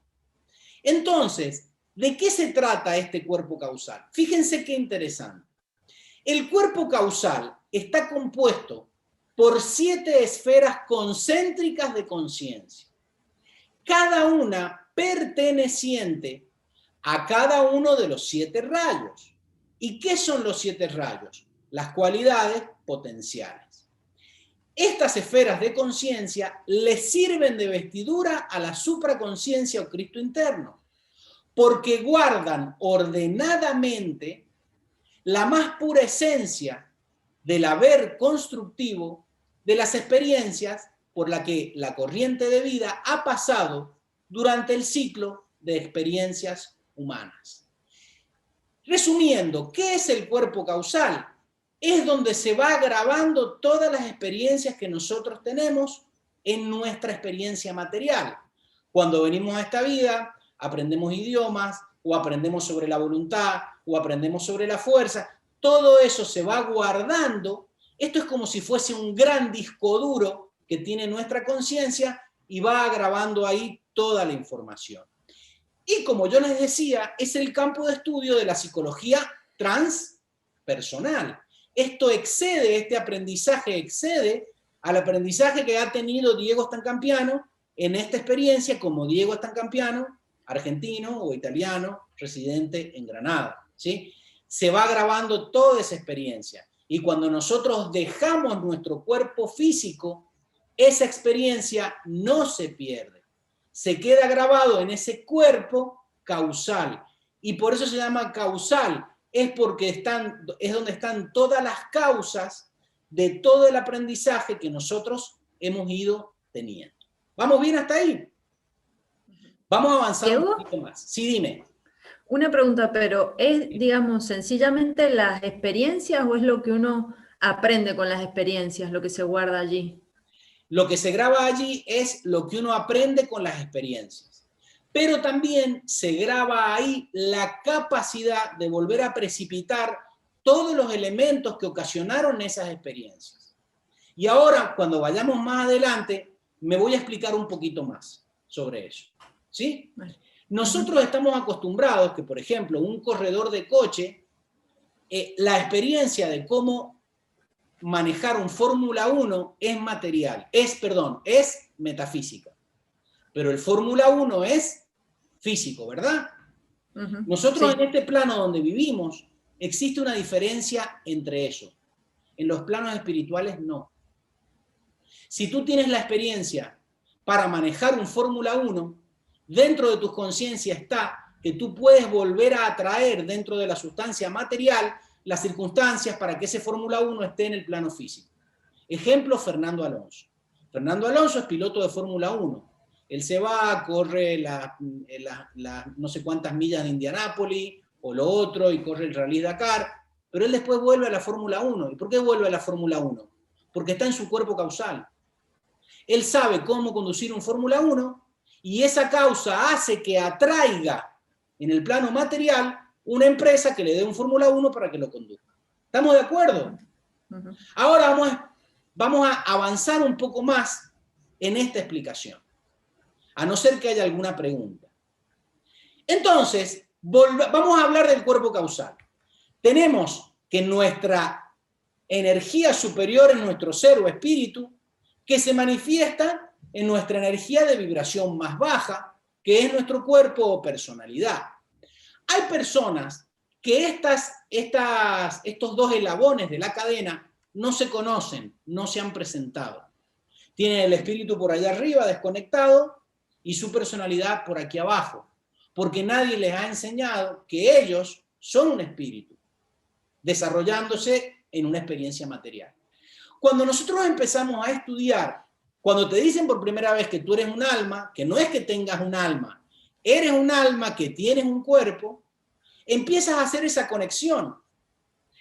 Entonces, ¿de qué se trata este cuerpo causal? Fíjense qué interesante. El cuerpo causal está compuesto por 7 esferas concéntricas de conciencia, cada una perteneciente a cada uno de los 7 rayos. ¿Y qué son los 7 rayos? Las cualidades potenciales. Estas esferas de conciencia le sirven de vestidura a la supraconciencia o Cristo interno, porque guardan ordenadamente la más pura esencia del haber constructivo de las experiencias por la que la corriente de vida ha pasado durante el ciclo de experiencias humanas. Resumiendo, ¿qué es el cuerpo causal? Es donde se va grabando todas las experiencias que nosotros tenemos en nuestra experiencia material. Cuando venimos a esta vida, aprendemos idiomas, o aprendemos sobre la voluntad, o aprendemos sobre la fuerza. Todo eso se va guardando. Esto es como si fuese un gran disco duro que tiene nuestra conciencia y va grabando ahí toda la información. Y como yo les decía, es el campo de estudio de la psicología transpersonal. Esto excede, este aprendizaje excede al aprendizaje que ha tenido Diego Stancampiano en esta experiencia como Diego Stancampiano, argentino o italiano, residente en Granada, ¿sí? Se va grabando toda esa experiencia. Y cuando nosotros dejamos nuestro cuerpo físico, esa experiencia no se pierde. Se queda grabado en ese cuerpo causal. Y por eso se llama causal. Es porque es donde están todas las causas de todo el aprendizaje que nosotros hemos ido teniendo. ¿Vamos bien hasta ahí? Vamos a avanzar ¿Diego? un poquito más. Sí, dime. Una pregunta, pero ¿es, digamos, sencillamente las experiencias o es lo que uno aprende con las experiencias, lo que se guarda allí? Lo que se graba allí es lo que uno aprende con las experiencias. Pero también se graba ahí la capacidad de volver a precipitar todos los elementos que ocasionaron esas experiencias. Y ahora, cuando vayamos más adelante, me voy a explicar un poquito más sobre eso. ¿Sí? Nosotros estamos acostumbrados que, por ejemplo, un corredor de coche, la experiencia de cómo manejar un Fórmula 1 es material, es metafísica. Pero el Fórmula 1 es físico, ¿verdad? Nosotros Sí. en este plano donde vivimos, existe una diferencia entre eso. En los planos espirituales no. Si tú tienes la experiencia para manejar un Fórmula 1, dentro de tu conciencia está que tú puedes volver a atraer dentro de la sustancia material las circunstancias para que ese Fórmula 1 esté en el plano físico. Ejemplo, Fernando Alonso. Fernando Alonso es piloto de Fórmula 1. Él se va, corre las no sé cuántas millas de Indianápolis o lo otro y corre el Rally Dakar, pero él después vuelve a la Fórmula 1. ¿Y por qué vuelve a la Fórmula 1? Porque está en su cuerpo causal. Él sabe cómo conducir un Fórmula 1 y esa causa hace que atraiga en el plano material una empresa que le dé un Fórmula 1 para que lo conduzca. ¿Estamos de acuerdo? Ahora vamos a avanzar un poco más en esta explicación, a no ser que haya alguna pregunta. Entonces, vamos a hablar del cuerpo causal. Tenemos que nuestra energía superior en nuestro ser o espíritu, que se manifiesta en nuestra energía de vibración más baja, que es nuestro cuerpo o personalidad. Hay personas que estos dos eslabones de la cadena no se conocen, no se han presentado. Tienen el espíritu por allá arriba, desconectado, y su personalidad por aquí abajo, porque nadie les ha enseñado que ellos son un espíritu, desarrollándose en una experiencia material. Cuando nosotros empezamos a estudiar, cuando te dicen por primera vez que tú eres un alma, que no es que tengas un alma, eres un alma que tienes un cuerpo, empiezas a hacer esa conexión.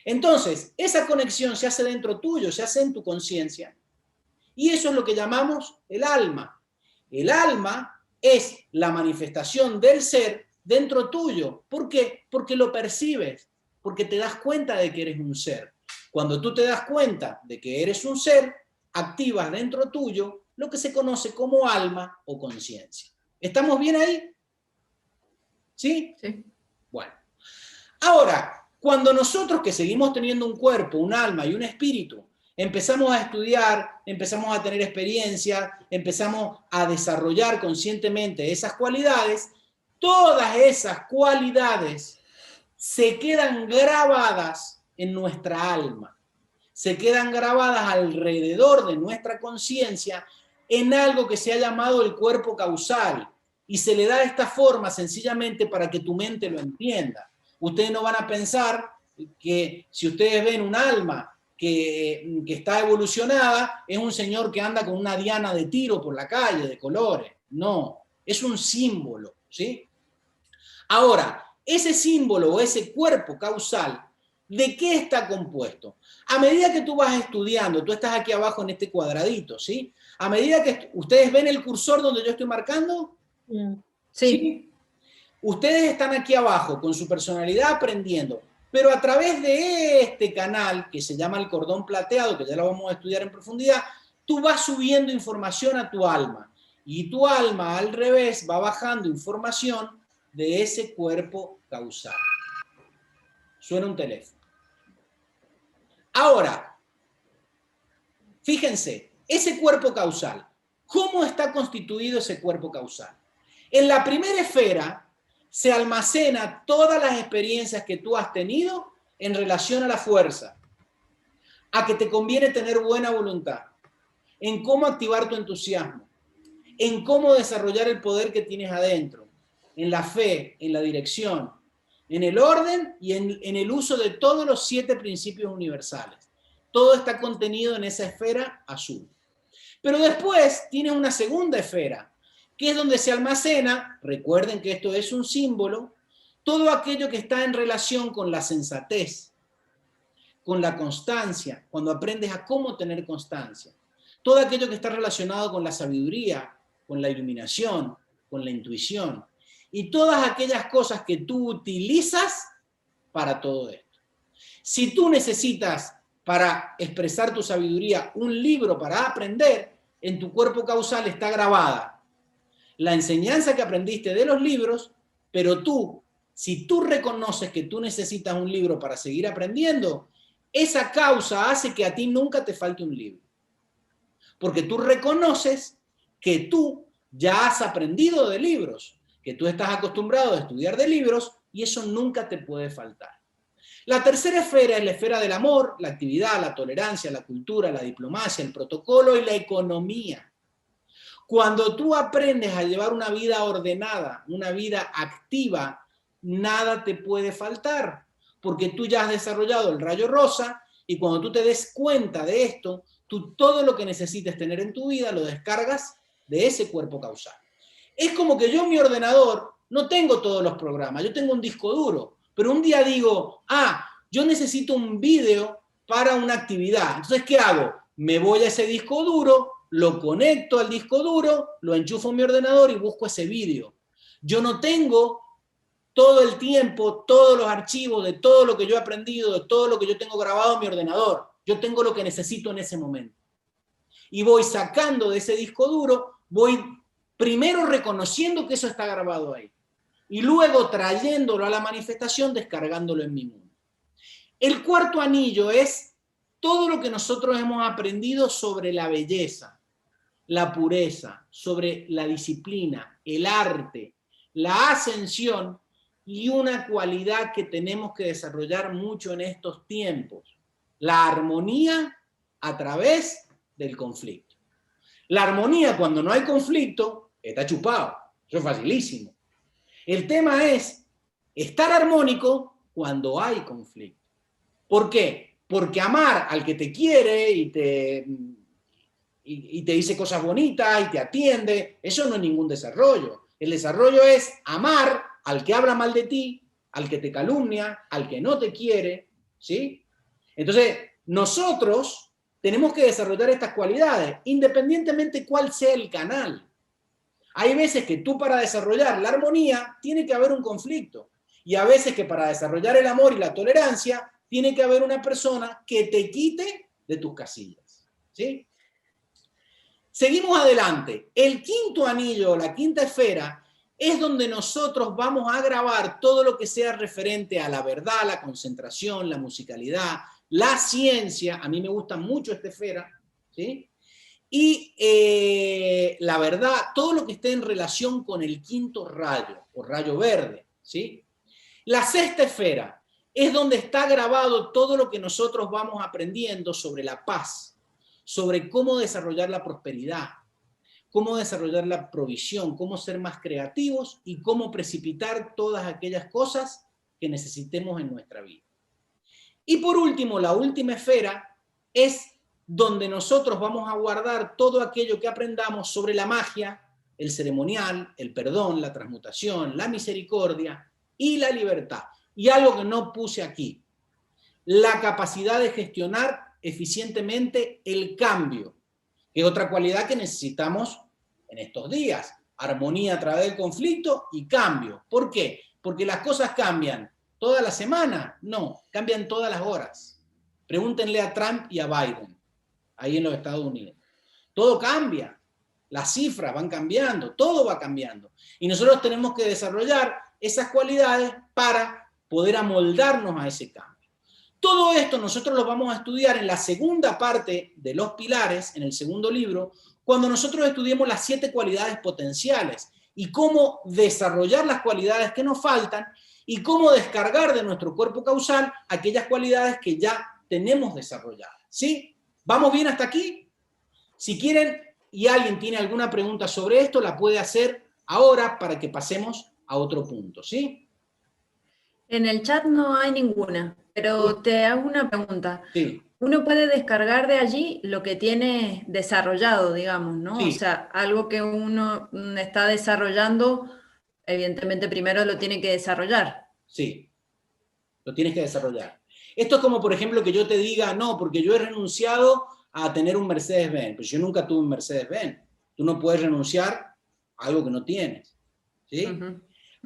Entonces, esa conexión se hace dentro tuyo, se hace en tu conciencia, y eso es lo que llamamos el alma. El alma es la manifestación del ser dentro tuyo. ¿Por qué? Porque lo percibes, porque te das cuenta de que eres un ser. Cuando tú te das cuenta de que eres un ser, activas dentro tuyo lo que se conoce como alma o conciencia. ¿Estamos bien ahí? ¿Sí? Sí. Bueno. Ahora, cuando nosotros que seguimos teniendo un cuerpo, un alma y un espíritu, empezamos a estudiar, empezamos a tener experiencia, empezamos a desarrollar conscientemente esas cualidades, todas esas cualidades se quedan grabadas en nuestra alma, se quedan grabadas alrededor de nuestra conciencia en algo que se ha llamado el cuerpo causal, y se le da esta forma sencillamente para que tu mente lo entienda. Ustedes no van a pensar que si ustedes ven un alma que está evolucionada, es un señor que anda con una diana de tiro por la calle, de colores. No, es un símbolo, ¿sí? Ahora, ese símbolo o ese cuerpo causal, ¿de qué está compuesto? A medida que tú vas estudiando, tú estás aquí abajo en este cuadradito, ¿sí? A medida que ustedes ven el cursor donde yo estoy marcando, Sí. ustedes están aquí abajo con su personalidad aprendiendo, pero a través de este canal que se llama el cordón plateado, que ya lo vamos a estudiar en profundidad, tú vas subiendo información a tu alma, y tu alma al revés va bajando información de ese cuerpo causal. Suena un teléfono. Ahora, fíjense, ese cuerpo causal, ¿cómo está constituido ese cuerpo causal? En la primera esfera se almacena todas las experiencias que tú has tenido en relación a la fuerza, a que te conviene tener buena voluntad, en cómo activar tu entusiasmo, en cómo desarrollar el poder que tienes adentro, en la fe, en la dirección, en el orden y en el uso de todos los 7 principios universales. Todo está contenido en esa esfera azul. Pero después tienes una segunda esfera, que es donde se almacena, recuerden que esto es un símbolo, todo aquello que está en relación con la sensatez, con la constancia, cuando aprendes a cómo tener constancia. Todo aquello que está relacionado con la sabiduría, con la iluminación, con la intuición. Y todas aquellas cosas que tú utilizas para todo esto. Si tú necesitas para expresar tu sabiduría, un libro para aprender, en tu cuerpo causal está grabada la enseñanza que aprendiste de los libros, pero tú, si tú reconoces que tú necesitas un libro para seguir aprendiendo, esa causa hace que a ti nunca te falte un libro. Porque tú reconoces que tú ya has aprendido de libros, que tú estás acostumbrado a estudiar de libros y eso nunca te puede faltar. La tercera esfera es la esfera del amor, la actividad, la tolerancia, la cultura, la diplomacia, el protocolo y la economía. Cuando tú aprendes a llevar una vida ordenada, una vida activa, nada te puede faltar, porque tú ya has desarrollado el rayo rosa y cuando tú te des cuenta de esto, tú todo lo que necesites tener en tu vida lo descargas de ese cuerpo causal. Es como que yo en mi ordenador no tengo todos los programas, yo tengo un disco duro, pero un día digo, yo necesito un vídeo para una actividad. Entonces, ¿qué hago? Me voy a ese disco duro, lo conecto al disco duro, lo enchufo en mi ordenador y busco ese vídeo. Yo no tengo todo el tiempo, todos los archivos de todo lo que yo he aprendido, de todo lo que yo tengo grabado en mi ordenador. Yo tengo lo que necesito en ese momento. Y voy sacando de ese disco duro, voy primero reconociendo que eso está grabado ahí. Y luego trayéndolo a la manifestación, descargándolo en mi mundo. El cuarto anillo es todo lo que nosotros hemos aprendido sobre la belleza, la pureza, sobre la disciplina, el arte, la ascensión y una cualidad que tenemos que desarrollar mucho en estos tiempos, la armonía a través del conflicto. La armonía cuando no hay conflicto está chupado, eso es facilísimo. El tema es estar armónico cuando hay conflicto. ¿Por qué? Porque amar al que te quiere y te dice cosas bonitas y te atiende, eso no es ningún desarrollo. El desarrollo es amar al que habla mal de ti, al que te calumnia, al que no te quiere, ¿sí? Entonces, nosotros tenemos que desarrollar estas cualidades, independientemente cuál sea el canal. Hay veces que tú para desarrollar la armonía tiene que haber un conflicto. Y a veces que para desarrollar el amor y la tolerancia tiene que haber una persona que te quite de tus casillas, ¿sí? Seguimos adelante. El quinto anillo, la quinta esfera, es donde nosotros vamos a grabar todo lo que sea referente a la verdad, la concentración, la musicalidad, la ciencia. A mí me gusta mucho esta esfera, ¿sí? Y la verdad, todo lo que esté en relación con el quinto rayo, o rayo verde, ¿sí? La sexta esfera es donde está grabado todo lo que nosotros vamos aprendiendo sobre la paz, sobre cómo desarrollar la prosperidad, cómo desarrollar la provisión, cómo ser más creativos y cómo precipitar todas aquellas cosas que necesitemos en nuestra vida. Y por último, la última esfera es donde nosotros vamos a guardar todo aquello que aprendamos sobre la magia, el ceremonial, el perdón, la transmutación, la misericordia y la libertad. Y algo que no puse aquí, la capacidad de gestionar eficientemente el cambio, que es otra cualidad que necesitamos en estos días. Armonía a través del conflicto y cambio. ¿Por qué? Porque las cosas cambian toda la semana. No, cambian todas las horas. Pregúntenle a Trump y a Biden, ahí en los Estados Unidos. Todo cambia. Las cifras van cambiando, todo va cambiando. Y nosotros tenemos que desarrollar esas cualidades para poder amoldarnos a ese cambio. Todo esto nosotros lo vamos a estudiar en la segunda parte de los pilares, en el segundo libro, cuando nosotros estudiemos las 7 cualidades potenciales y cómo desarrollar las cualidades que nos faltan y cómo descargar de nuestro cuerpo causal aquellas cualidades que ya tenemos desarrolladas. ¿Sí? ¿Vamos bien hasta aquí? Si quieren y alguien tiene alguna pregunta sobre esto, la puede hacer ahora para que pasemos a otro punto. ¿Sí? En el chat no hay ninguna, pero te hago una pregunta. Sí. Uno puede descargar de allí lo que tiene desarrollado, digamos, ¿no? Sí. O sea, algo que uno está desarrollando, evidentemente primero lo tiene que desarrollar. Sí, lo tienes que desarrollar. Esto es como, por ejemplo, que yo te diga, no, porque yo he renunciado a tener un Mercedes-Benz, pero yo nunca tuve un Mercedes-Benz. Tú no puedes renunciar a algo que no tienes. ¿Sí?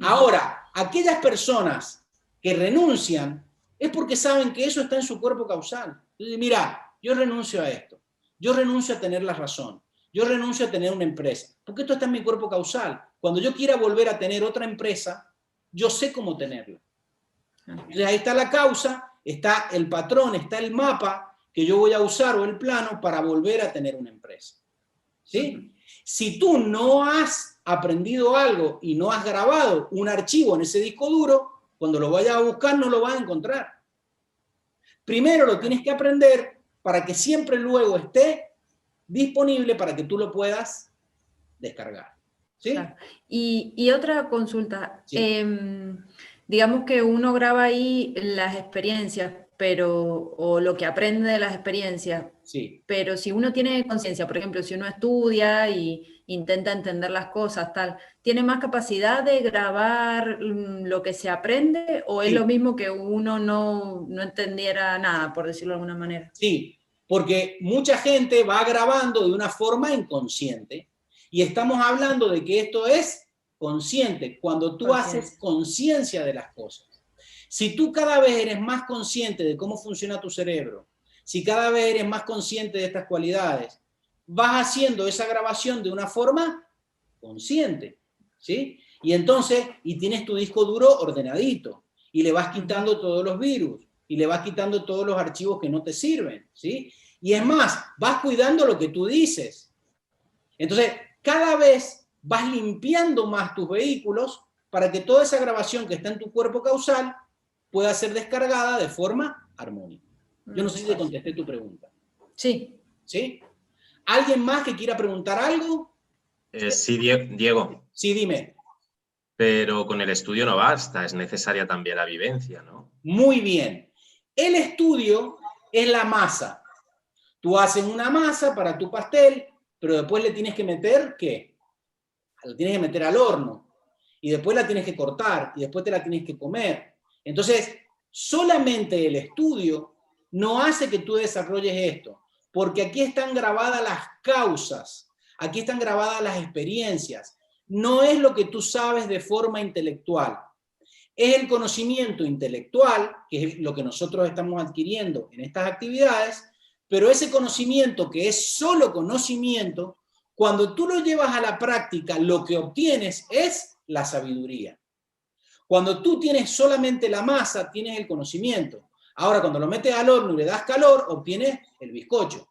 Ahora, aquellas personas que renuncian es porque saben que eso está en su cuerpo causal. Entonces, mira, yo renuncio a esto, yo renuncio a tener la razón, yo renuncio a tener una empresa, porque esto está en mi cuerpo causal. Cuando yo quiera volver a tener otra empresa, yo sé cómo tenerla. Entonces ahí está la causa, está el patrón, está el mapa que yo voy a usar o el plano para volver a tener una empresa. ¿Sí? Si tú no has aprendido algo y no has grabado un archivo en ese disco duro, cuando lo vayas a buscar no lo vas a encontrar. Primero lo tienes que aprender para que siempre luego esté disponible para que tú lo puedas descargar. ¿Sí? Claro. Y otra consulta, Sí. digamos que uno graba ahí las experiencias, o lo que aprende de las experiencias, Sí. pero si uno tiene conciencia, por ejemplo, si uno estudia y intenta entender las cosas, tal, ¿tiene más capacidad de grabar lo que se aprende o es Sí. lo mismo que uno no entendiera nada, por decirlo de alguna manera? Sí, porque mucha gente va grabando de una forma inconsciente y estamos hablando de que esto es consciente, cuando tú haces conciencia de las cosas. Si tú cada vez eres más consciente de cómo funciona tu cerebro, si cada vez eres más consciente de estas cualidades, vas haciendo esa grabación de una forma consciente, ¿sí? Y entonces, y tienes tu disco duro ordenadito, y le vas quitando todos los virus, y le vas quitando todos los archivos que no te sirven, ¿sí? Y es más, vas cuidando lo que tú dices. Entonces, cada vez vas limpiando más tus vehículos para que toda esa grabación que está en tu cuerpo causal pueda ser descargada de forma armónica. Yo no sé si te contesté tu pregunta. Sí. ¿Sí? ¿Alguien más que quiera preguntar algo? Sí, Diego. Sí, dime. Pero con el estudio no basta, es necesaria también la vivencia, ¿no? Muy bien. El estudio es la masa. Tú haces una masa para tu pastel, pero después le tienes que meter, ¿qué? La tienes que meter al horno. Y después la tienes que cortar. Y después te la tienes que comer. Entonces, solamente el estudio no hace que tú desarrolles esto. Porque aquí están grabadas las causas. Aquí están grabadas las experiencias. No es lo que tú sabes de forma intelectual. Es el conocimiento intelectual, que es lo que nosotros estamos adquiriendo en estas actividades, pero ese conocimiento que es solo conocimiento, cuando tú lo llevas a la práctica, lo que obtienes es la sabiduría. Cuando tú tienes solamente la masa, tienes el conocimiento. Ahora, cuando lo metes al horno y le das calor, obtienes el bizcocho.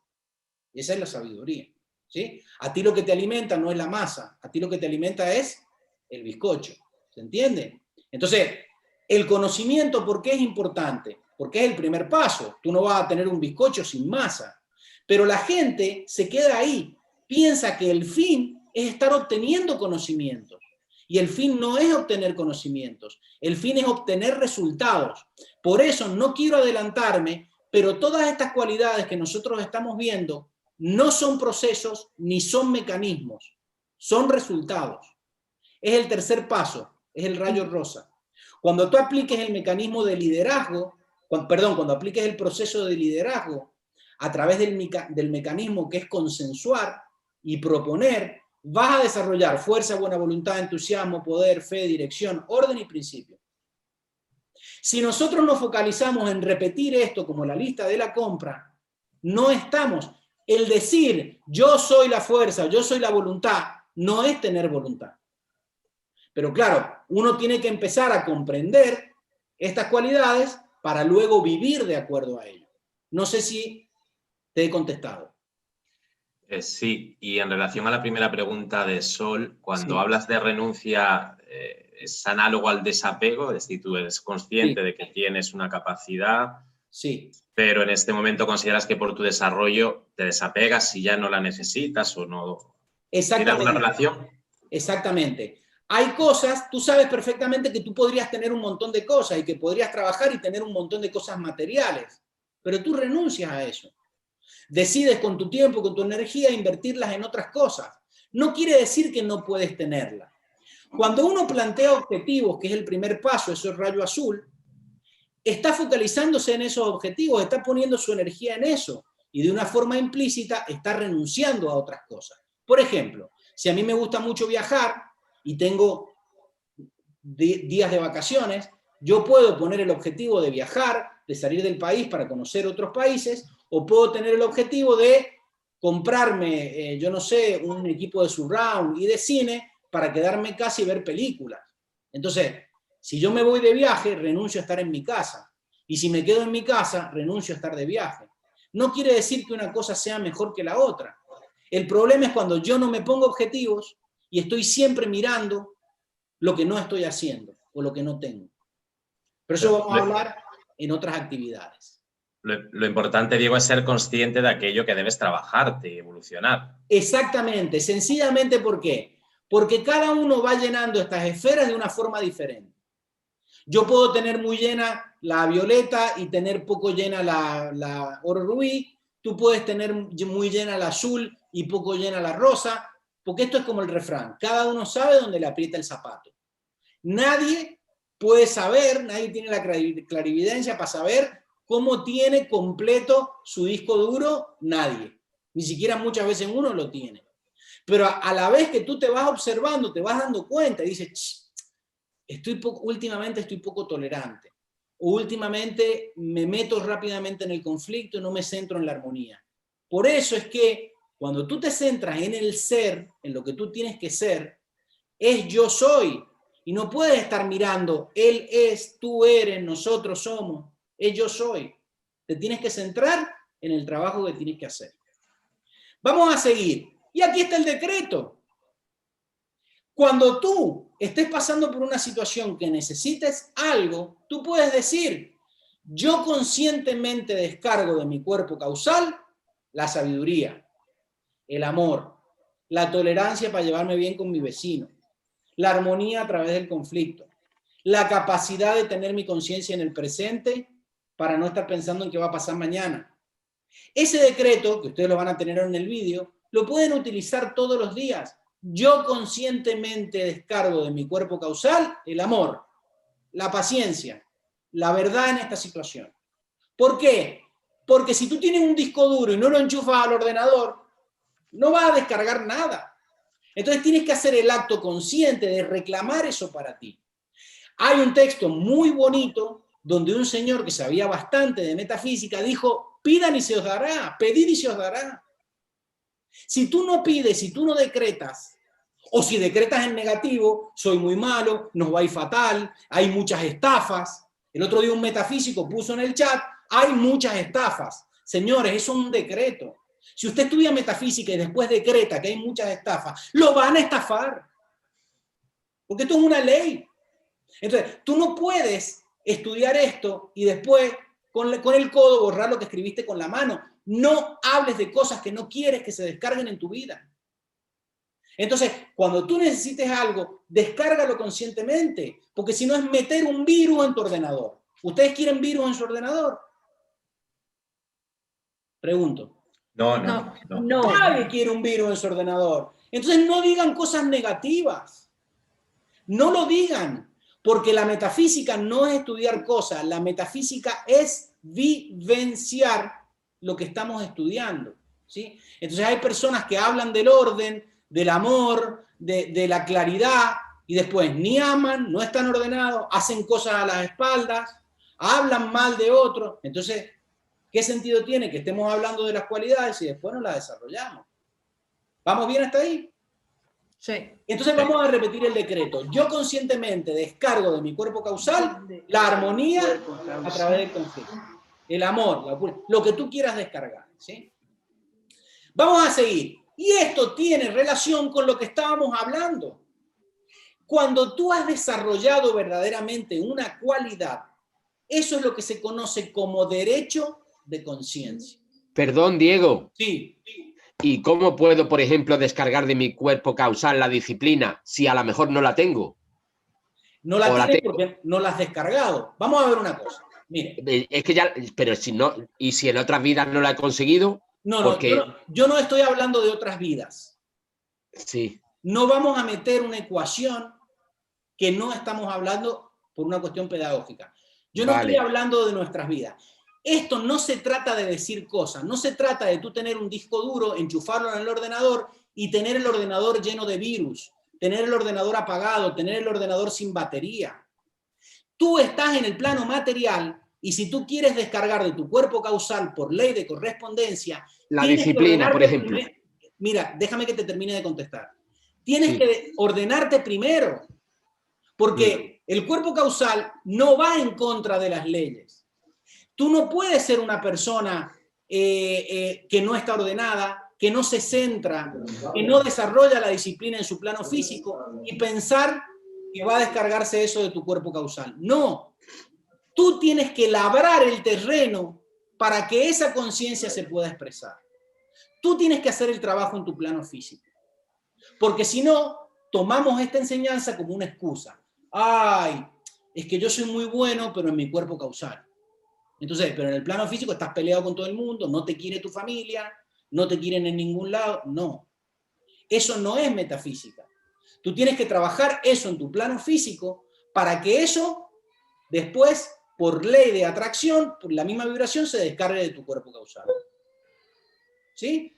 Y esa es la sabiduría. ¿Sí? A ti lo que te alimenta no es la masa, a ti lo que te alimenta es el bizcocho. ¿Se entiende? Entonces, el conocimiento, ¿por qué es importante? Porque es el primer paso. Tú no vas a tener un bizcocho sin masa. Pero la gente se queda ahí. Piensa que el fin es estar obteniendo conocimientos. Y el fin no es obtener conocimientos. El fin es obtener resultados. Por eso no quiero adelantarme, pero todas estas cualidades que nosotros estamos viendo no son procesos ni son mecanismos. Son resultados. Es el tercer paso. Es el rayo rosa. Cuando tú apliques el mecanismo de liderazgo, cuando apliques el proceso de liderazgo a través del mecanismo que es consensuar y proponer, vas a desarrollar fuerza, buena voluntad, entusiasmo, poder, fe, dirección, orden y principio. Si nosotros nos focalizamos en repetir esto como la lista de la compra, no estamos. El decir yo soy la fuerza, yo soy la voluntad, no es tener voluntad. Pero claro, uno tiene que empezar a comprender estas cualidades para luego vivir de acuerdo a ello. No sé si te he contestado. Sí, y en relación a la primera pregunta de Sol, cuando Sí. hablas de renuncia, ¿es análogo al desapego? Es decir, tú eres consciente de que tienes una capacidad, sí, pero en este momento consideras que por tu desarrollo te desapegas si ya no la necesitas o no. ¿Tiene alguna relación? Exactamente. Hay cosas, tú sabes perfectamente que tú podrías tener un montón de cosas y que podrías trabajar y tener un montón de cosas materiales, pero tú renuncias a eso. Decides con tu tiempo, con tu energía, invertirlas en otras cosas. No quiere decir que no puedes tenerlas. Cuando uno plantea objetivos, que es el primer paso, eso es rayo azul, está focalizándose en esos objetivos, está poniendo su energía en eso y de una forma implícita está renunciando a otras cosas. Por ejemplo, si a mí me gusta mucho viajar y tengo días de vacaciones, yo puedo poner el objetivo de viajar, de salir del país para conocer otros países, o puedo tener el objetivo de comprarme, yo no sé, un equipo de surround y de cine para quedarme en casa y ver películas. Entonces, si yo me voy de viaje, renuncio a estar en mi casa. Y si me quedo en mi casa, renuncio a estar de viaje. No quiere decir que una cosa sea mejor que la otra. El problema es cuando yo no me pongo objetivos y estoy siempre mirando lo que no estoy haciendo o lo que no tengo. Pero eso vamos a hablar en otras actividades. Lo importante, Diego, es ser consciente de aquello que debes trabajarte y evolucionar. Exactamente, sencillamente ¿por qué? Porque cada uno va llenando estas esferas de una forma diferente. Yo puedo tener muy llena la violeta y tener poco llena la oro rubí, tú puedes tener muy llena la azul y poco llena la rosa, porque esto es como el refrán, cada uno sabe dónde le aprieta el zapato. Nadie puede saber, nadie tiene la clarividencia para saber cómo tiene completo su disco duro, nadie. Ni siquiera muchas veces uno lo tiene. Pero a la vez que tú te vas observando, te vas dando cuenta y dices, últimamente estoy poco tolerante. O últimamente me meto rápidamente en el conflicto y no me centro en la armonía. Por eso es que cuando tú te centras en el ser, en lo que tú tienes que ser, es yo soy. Y no puedes estar mirando, él es, tú eres, nosotros somos. Es yo soy. Te tienes que centrar en el trabajo que tienes que hacer. Vamos a seguir. Y aquí está el decreto. Cuando tú estés pasando por una situación que necesites algo, tú puedes decir, yo conscientemente descargo de mi cuerpo causal la sabiduría, el amor, la tolerancia para llevarme bien con mi vecino, la armonía a través del conflicto, la capacidad de tener mi conciencia en el presente para no estar pensando en qué va a pasar mañana. Ese decreto, que ustedes lo van a tener en el vídeo, lo pueden utilizar todos los días. Yo conscientemente descargo de mi cuerpo causal el amor, la paciencia, la verdad en esta situación. ¿Por qué? Porque si tú tienes un disco duro y no lo enchufas al ordenador, no vas a descargar nada. Entonces tienes que hacer el acto consciente de reclamar eso para ti. Hay un texto muy bonito donde un señor que sabía bastante de metafísica dijo, pidan y se os dará, pedid y se os dará. Si tú no pides, si tú no decretas, o si decretas en negativo, soy muy malo, nos va a ir fatal, hay muchas estafas. El otro día un metafísico puso en el chat, hay muchas estafas. Señores, eso es un decreto. Si usted estudia metafísica y después decreta que hay muchas estafas, lo van a estafar. Porque esto es una ley. Entonces, tú no puedes estudiar esto y después con el codo borrar lo que escribiste con la mano. No hables de cosas que no quieres que se descarguen en tu vida. Entonces, cuando tú necesites algo, descárgalo conscientemente, porque si no es meter un virus en tu ordenador. ¿Ustedes quieren virus en su ordenador? Pregunto. No. Nadie quiere un virus en su ordenador. Entonces no digan cosas negativas. No lo digan, porque la metafísica no es estudiar cosas, la metafísica es vivenciar lo que estamos estudiando, ¿sí? Entonces hay personas que hablan del orden, del amor, de la claridad, y después ni aman, no están ordenados, hacen cosas a las espaldas, hablan mal de otros. Entonces, ¿qué sentido tiene que estemos hablando de las cualidades y después no las desarrollamos? ¿Vamos bien hasta ahí? Sí. Entonces vamos a repetir el decreto. Yo conscientemente descargo de mi cuerpo causal la armonía a través del conflicto. El amor, lo que tú quieras descargar, ¿sí? Vamos a seguir. Y esto tiene relación con lo que estábamos hablando. Cuando tú has desarrollado verdaderamente una cualidad, eso es lo que se conoce como derecho de conciencia. Perdón, Diego. Sí. ¿Y cómo puedo, por ejemplo, descargar de mi cuerpo causal la disciplina si a lo mejor no la tengo? No la tienes porque no la has descargado. Vamos a ver una cosa. Mire. Es que ya, pero si no, y si en otras vidas no la he conseguido. No, porque... yo no estoy hablando de otras vidas. Sí. No vamos a meter una ecuación que no estamos hablando por una cuestión pedagógica. Yo no estoy hablando de nuestras vidas. Esto no se trata de decir cosas, no se trata de tú tener un disco duro, enchufarlo en el ordenador y tener el ordenador lleno de virus, tener el ordenador apagado, tener el ordenador sin batería. Tú estás en el plano material y si tú quieres descargar de tu cuerpo causal por ley de correspondencia... La disciplina, por ejemplo. Mira, déjame que te termine de contestar. Tienes que ordenarte primero, porque el cuerpo causal no va en contra de las leyes. Tú no puedes ser una persona que no está ordenada, que no se centra, que no desarrolla la disciplina en su plano físico y pensar que va a descargarse eso de tu cuerpo causal. No, tú tienes que labrar el terreno para que esa conciencia se pueda expresar. Tú tienes que hacer el trabajo en tu plano físico. Porque si no, tomamos esta enseñanza como una excusa. Ay, es que yo soy muy bueno, pero en mi cuerpo causal. Entonces, pero en el plano físico estás peleado con todo el mundo, no te quiere tu familia, no te quieren en ningún lado. No, eso no es metafísica. Tú tienes que trabajar eso en tu plano físico para que eso después, por ley de atracción, por la misma vibración, se descargue de tu cuerpo causal. ¿Sí?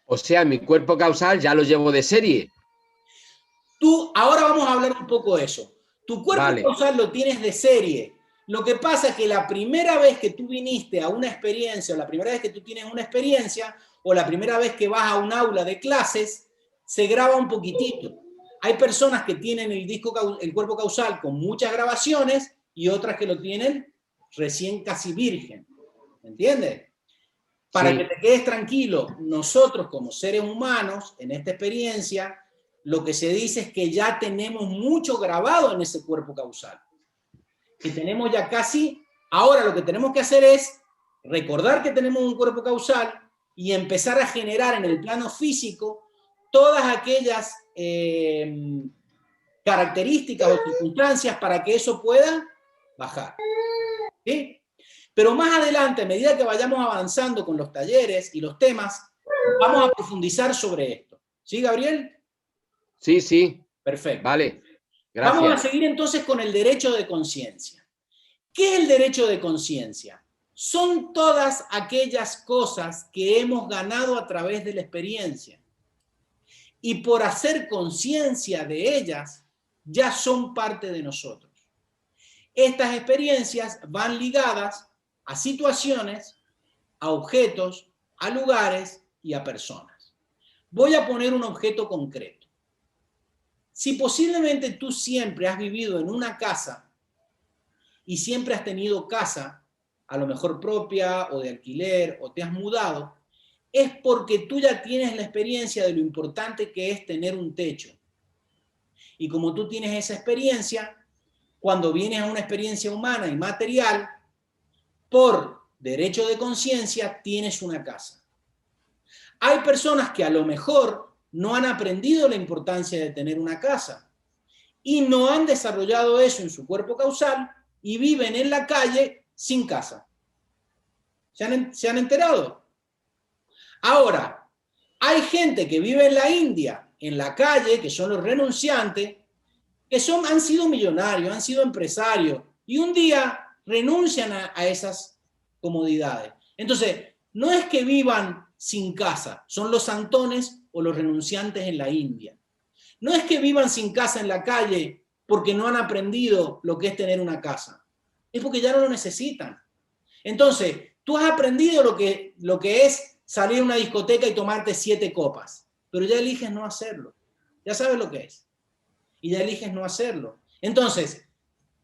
O sea, mi cuerpo causal ya lo llevo de serie. Ahora vamos a hablar un poco de eso. Tu cuerpo causal lo tienes de serie. Lo que pasa es que la primera vez que tú viniste a una experiencia, o la primera vez que tú tienes una experiencia, o la primera vez que vas a un aula de clases, se graba un poquitito. Hay personas que tienen el cuerpo causal con muchas grabaciones y otras que lo tienen recién casi virgen. ¿Me entiendes? Para que te quedes tranquilo, nosotros como seres humanos, en esta experiencia, lo que se dice es que ya tenemos mucho grabado en ese cuerpo causal. Que tenemos ya casi, ahora lo que tenemos que hacer es recordar que tenemos un cuerpo causal y empezar a generar en el plano físico todas aquellas características o circunstancias para que eso pueda bajar. ¿Sí? Pero más adelante, a medida que vayamos avanzando con los talleres y los temas, vamos a profundizar sobre esto. ¿Sí, Gabriel? Sí, sí. Perfecto. Vale. Gracias. Vamos a seguir entonces con el derecho de conciencia. ¿Qué es el derecho de conciencia? Son todas aquellas cosas que hemos ganado a través de la experiencia. Y por hacer conciencia de ellas, ya son parte de nosotros. Estas experiencias van ligadas a situaciones, a objetos, a lugares y a personas. Voy a poner un objeto concreto. Si posiblemente tú siempre has vivido en una casa y siempre has tenido casa, a lo mejor propia o de alquiler, o te has mudado, es porque tú ya tienes la experiencia de lo importante que es tener un techo. Y como tú tienes esa experiencia, cuando vienes a una experiencia humana y material, por derecho de conciencia tienes una casa. Hay personas que a lo mejor no han aprendido la importancia de tener una casa y no han desarrollado eso en su cuerpo causal y viven en la calle sin casa. ¿Se han enterado? Ahora, hay gente que vive en la India, en la calle, que son los renunciantes, que han sido millonarios, han sido empresarios, y un día renuncian a esas comodidades. Entonces, no es que vivan sin casa, son los santones o los renunciantes en la India. No es que vivan sin casa en la calle porque no han aprendido lo que es tener una casa, es porque ya no lo necesitan. Entonces, tú has aprendido lo que es salir a una discoteca y tomarte 7 copas, pero ya eliges no hacerlo. Ya sabes lo que es. Y ya eliges no hacerlo. Entonces,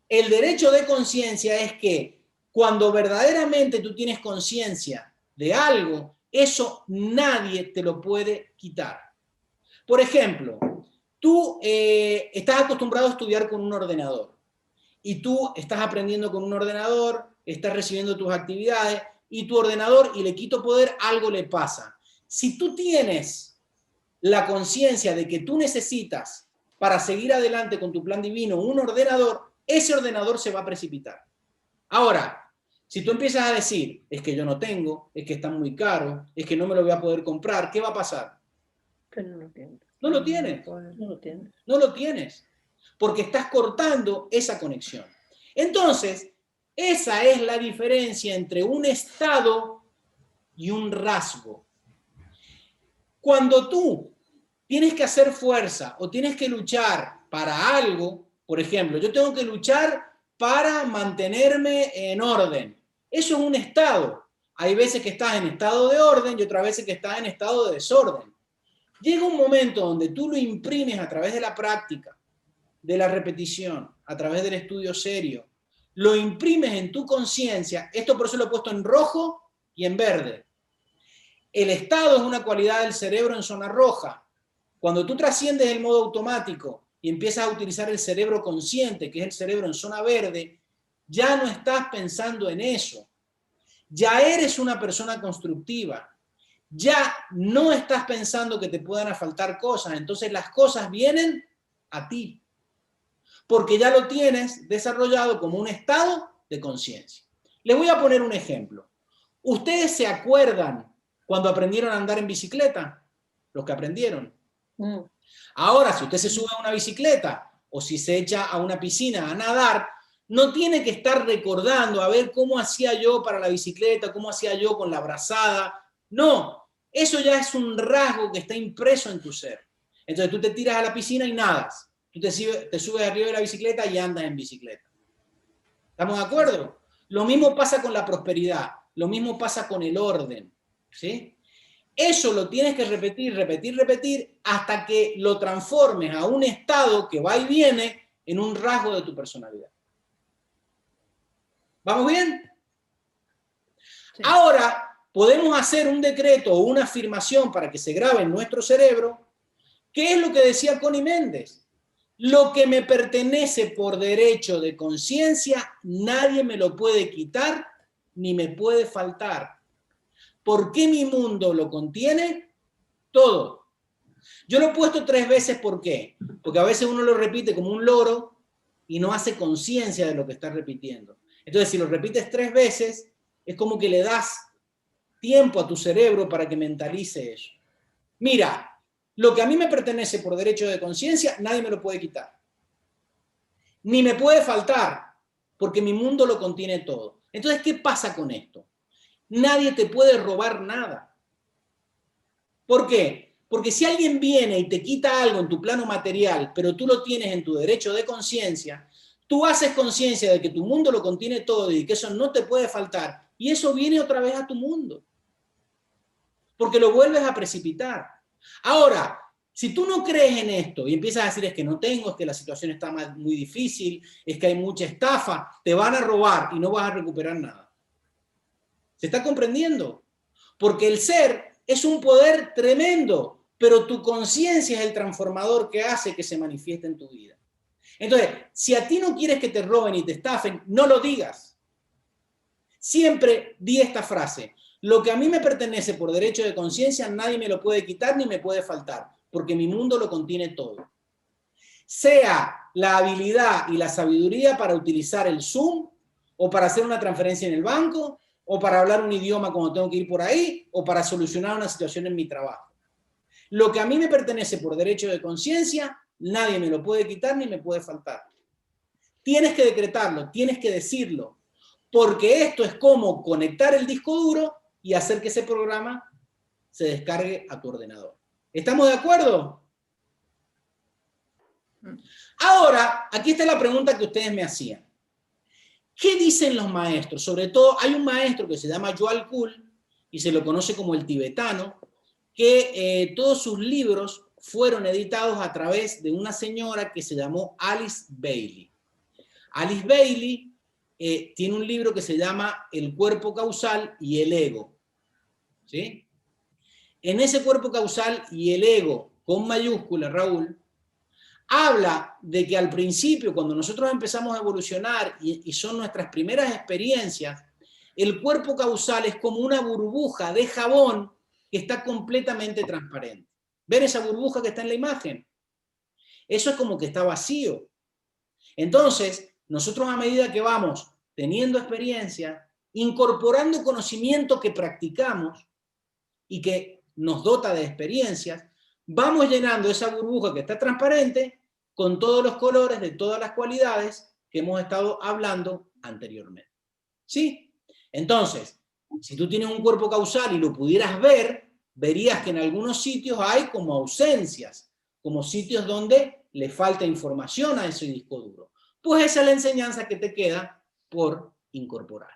el derecho de conciencia es que cuando verdaderamente tú tienes conciencia de algo, eso nadie te lo puede quitar. Por ejemplo, tú estás acostumbrado a estudiar con un ordenador y tú estás aprendiendo con un ordenador, estás recibiendo tus actividades y tu ordenador, y le quito poder, algo le pasa. Si tú tienes la conciencia de que tú necesitas para seguir adelante con tu plan divino un ordenador, ese ordenador se va a precipitar. Ahora, si tú empiezas a decir, es que yo no tengo, es que está muy caro, es que no me lo voy a poder comprar, ¿qué va a pasar? Que no lo tienes. No lo tienes. No lo tienes. No lo tienes, porque estás cortando esa conexión. Entonces, esa es la diferencia entre un estado y un rasgo. Cuando tú tienes que hacer fuerza o tienes que luchar para algo, por ejemplo, yo tengo que luchar para mantenerme en orden. Eso es un estado. Hay veces que estás en estado de orden y otras veces que estás en estado de desorden. Llega un momento donde tú lo imprimes a través de la práctica, de la repetición, a través del estudio serio, lo imprimes en tu conciencia. Esto por eso lo he puesto en rojo y en verde. El estado es una cualidad del cerebro en zona roja. Cuando tú trasciendes el modo automático y empiezas a utilizar el cerebro consciente, que es el cerebro en zona verde, ya no estás pensando en eso. Ya eres una persona constructiva. Ya no estás pensando que te puedan faltar cosas. Entonces las cosas vienen a ti. Porque ya lo tienes desarrollado como un estado de conciencia. Les voy a poner un ejemplo. ¿Ustedes se acuerdan cuando aprendieron a andar en bicicleta? Los que aprendieron. Ahora, si usted se sube a una bicicleta o si se echa a una piscina a nadar, no tiene que estar recordando a ver cómo hacía yo para la bicicleta, cómo hacía yo con la brazada. No, eso ya es un rasgo que está impreso en tu ser. Entonces tú te tiras a la piscina y nadas. Tú te subes arriba de la bicicleta y andas en bicicleta. ¿Estamos de acuerdo? Lo mismo pasa con la prosperidad, lo mismo pasa con el orden, ¿sí? Eso lo tienes que repetir, repetir, repetir, hasta que lo transformes a un estado que va y viene en un rasgo de tu personalidad. ¿Vamos bien? Sí. Ahora, podemos hacer un decreto o una afirmación para que se grabe en nuestro cerebro. ¿Qué es lo que decía Connie Méndez? Lo que me pertenece por derecho de conciencia, nadie me lo puede quitar ni me puede faltar. ¿Por qué mi mundo lo contiene? Todo. Yo lo he puesto 3 veces, ¿por qué? Porque a veces uno lo repite como un loro y no hace conciencia de lo que está repitiendo. Entonces, si lo repites 3 veces, es como que le das tiempo a tu cerebro para que mentalice eso. Mira, lo que a mí me pertenece por derecho de conciencia, nadie me lo puede quitar. Ni me puede faltar, porque mi mundo lo contiene todo. Entonces, ¿qué pasa con esto? Nadie te puede robar nada. ¿Por qué? Porque si alguien viene y te quita algo en tu plano material, pero tú lo tienes en tu derecho de conciencia, tú haces conciencia de que tu mundo lo contiene todo y que eso no te puede faltar, y eso viene otra vez a tu mundo. Porque lo vuelves a precipitar. Ahora, si tú no crees en esto y empiezas a decir es que no tengo, es que la situación está muy difícil, es que hay mucha estafa, te van a robar y no vas a recuperar nada. ¿Se está comprendiendo? Porque el ser es un poder tremendo, pero tu conciencia es el transformador que hace que se manifieste en tu vida. Entonces, si a ti no quieres que te roben y te estafen, no lo digas. Siempre di esta frase: lo que a mí me pertenece por derecho de conciencia, nadie me lo puede quitar ni me puede faltar, porque mi mundo lo contiene todo. Sea la habilidad y la sabiduría para utilizar el Zoom, o para hacer una transferencia en el banco, o para hablar un idioma cuando tengo que ir por ahí, o para solucionar una situación en mi trabajo. Lo que a mí me pertenece por derecho de conciencia, nadie me lo puede quitar ni me puede faltar. Tienes que decretarlo, tienes que decirlo, porque esto es como conectar el disco duro y hacer que ese programa se descargue a tu ordenador. ¿Estamos de acuerdo? Ahora, aquí está la pregunta que ustedes me hacían. ¿Qué dicen los maestros? Sobre todo, hay un maestro que se llama Joel Kuhl, y se lo conoce como el tibetano, que todos sus libros fueron editados a través de una señora que se llamó Alice Bailey. Alice Bailey tiene un libro que se llama El cuerpo causal y el ego. ¿Sí? En ese cuerpo causal y el ego, con mayúscula, Raúl, habla de que al principio, cuando nosotros empezamos a evolucionar y son nuestras primeras experiencias, el cuerpo causal es como una burbuja de jabón que está completamente transparente. ¿Ven esa burbuja que está en la imagen? Eso es como que está vacío. Entonces, nosotros a medida que vamos teniendo experiencia, incorporando conocimiento que practicamos y que nos dota de experiencias, vamos llenando esa burbuja que está transparente con todos los colores de todas las cualidades que hemos estado hablando anteriormente. ¿Sí? Entonces, si tú tienes un cuerpo causal y lo pudieras ver, verías que en algunos sitios hay como ausencias, como sitios donde le falta información a ese disco duro. pues esa es la enseñanza que te queda por incorporar.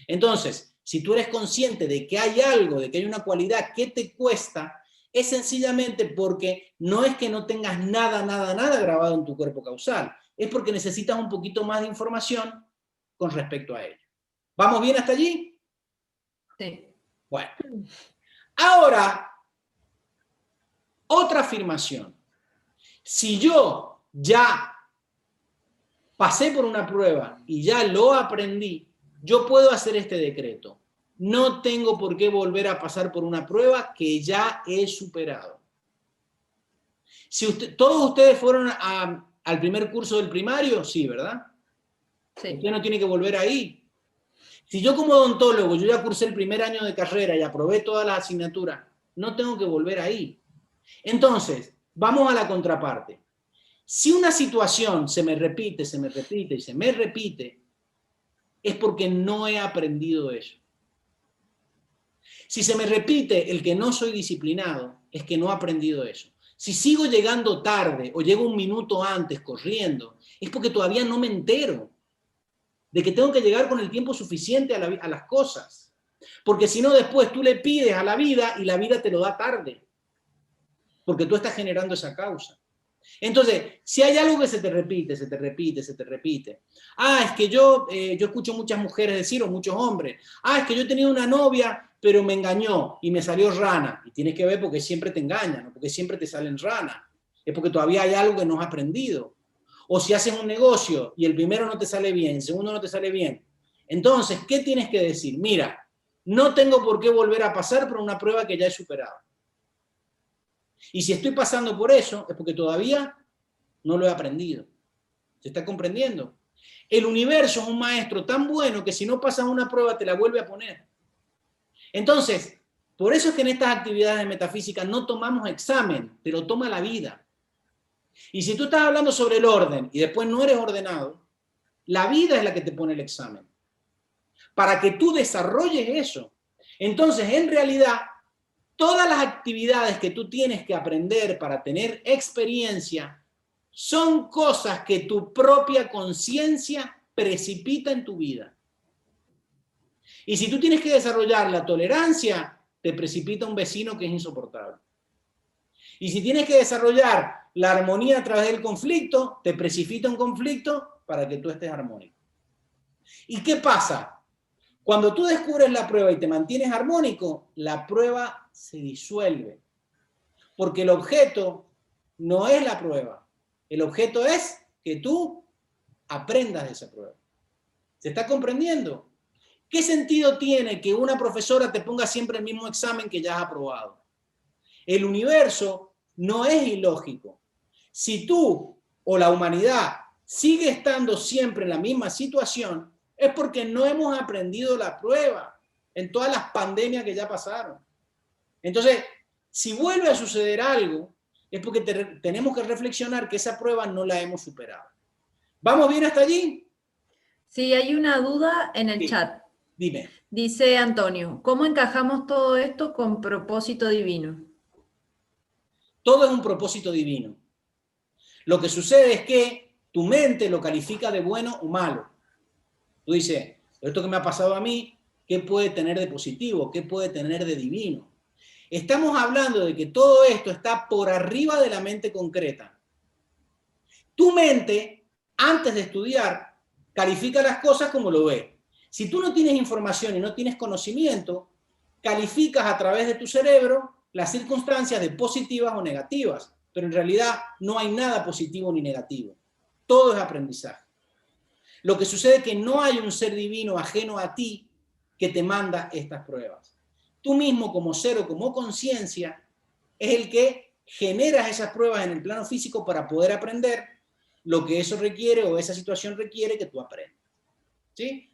Entonces, si tú eres consciente de que hay algo, de que hay una cualidad que te cuesta, es sencillamente porque no es que no tengas nada grabado en tu cuerpo causal, es porque necesitas un poquito más de información con respecto a ello. ¿Vamos bien hasta allí? Sí. Bueno. Ahora, otra afirmación. Si yo ya pasé por una prueba y ya lo aprendí, yo puedo hacer este decreto. No tengo por qué volver a pasar por una prueba que ya he superado. Si todos ustedes fueron al primer curso del primario, sí, ¿verdad? Sí. Usted no tiene que volver ahí. Si yo como odontólogo, yo ya cursé el primer año de carrera y aprobé todas las asignaturas, no tengo que volver ahí. Entonces, vamos a la contraparte. Si una situación se me repite y se me repite, es porque no he aprendido eso. Si se me repite el que no soy disciplinado, es que no he aprendido eso. Si sigo llegando tarde o llego un minuto antes corriendo, es porque todavía no me entero de que tengo que llegar con el tiempo suficiente a las cosas. Porque si no, después tú le pides a la vida y la vida te lo da tarde. Porque tú estás generando esa causa. Entonces, si hay algo que se te repite. Es que yo escucho muchas mujeres decir, o muchos hombres, es que yo he tenido una novia, pero me engañó y me salió rana. Y tienes que ver porque siempre te engañan, no porque siempre te salen ranas. Es porque todavía hay algo que no has aprendido. O si haces un negocio y el primero no te sale bien, el segundo no te sale bien. Entonces, ¿qué tienes que decir? Mira, no tengo por qué volver a pasar por una prueba que ya he superado. Y si estoy pasando por eso, es porque todavía no lo he aprendido. ¿Se está comprendiendo? El universo es un maestro tan bueno que si no pasas una prueba te la vuelve a poner. Entonces, por eso es que en estas actividades de metafísica no tomamos examen, te lo toma la vida. Y si tú estás hablando sobre el orden y después no eres ordenado, la vida es la que te pone el examen. Para que tú desarrolles eso. Entonces, en realidad, todas las actividades que tú tienes que aprender para tener experiencia son cosas que tu propia conciencia precipita en tu vida. Y si tú tienes que desarrollar la tolerancia, te precipita un vecino que es insoportable. Y si tienes que desarrollar la armonía a través del conflicto, te precipita un conflicto para que tú estés armónico. ¿Y qué pasa? Cuando tú descubres la prueba y te mantienes armónico, la prueba se disuelve. Porque el objeto no es la prueba. El objeto es que tú aprendas de esa prueba. ¿Se está comprendiendo? ¿Qué sentido tiene que una profesora te ponga siempre el mismo examen que ya has aprobado? El universo no es ilógico. Si tú o la humanidad sigue estando siempre en la misma situación, es porque no hemos aprendido la prueba en todas las pandemias que ya pasaron. Entonces, si vuelve a suceder algo, es porque tenemos que reflexionar que esa prueba no la hemos superado. ¿Vamos bien hasta allí? Sí, hay una duda en el chat. Dime. Dice Antonio, ¿cómo encajamos todo esto con propósito divino? Todo es un propósito divino. Lo que sucede es que tu mente lo califica de bueno o malo. Tú dices, esto que me ha pasado a mí, ¿qué puede tener de positivo? ¿Qué puede tener de divino? Estamos hablando de que todo esto está por arriba de la mente concreta. Tu mente, antes de estudiar, califica las cosas como lo ve. Si tú no tienes información y no tienes conocimiento, calificas a través de tu cerebro las circunstancias de positivas o negativas, pero en realidad no hay nada positivo ni negativo. Todo es aprendizaje. Lo que sucede es que no hay un ser divino ajeno a ti que te manda estas pruebas. Tú mismo como ser o como conciencia es el que generas esas pruebas en el plano físico para poder aprender lo que eso requiere o esa situación requiere que tú aprendas. ¿Sí?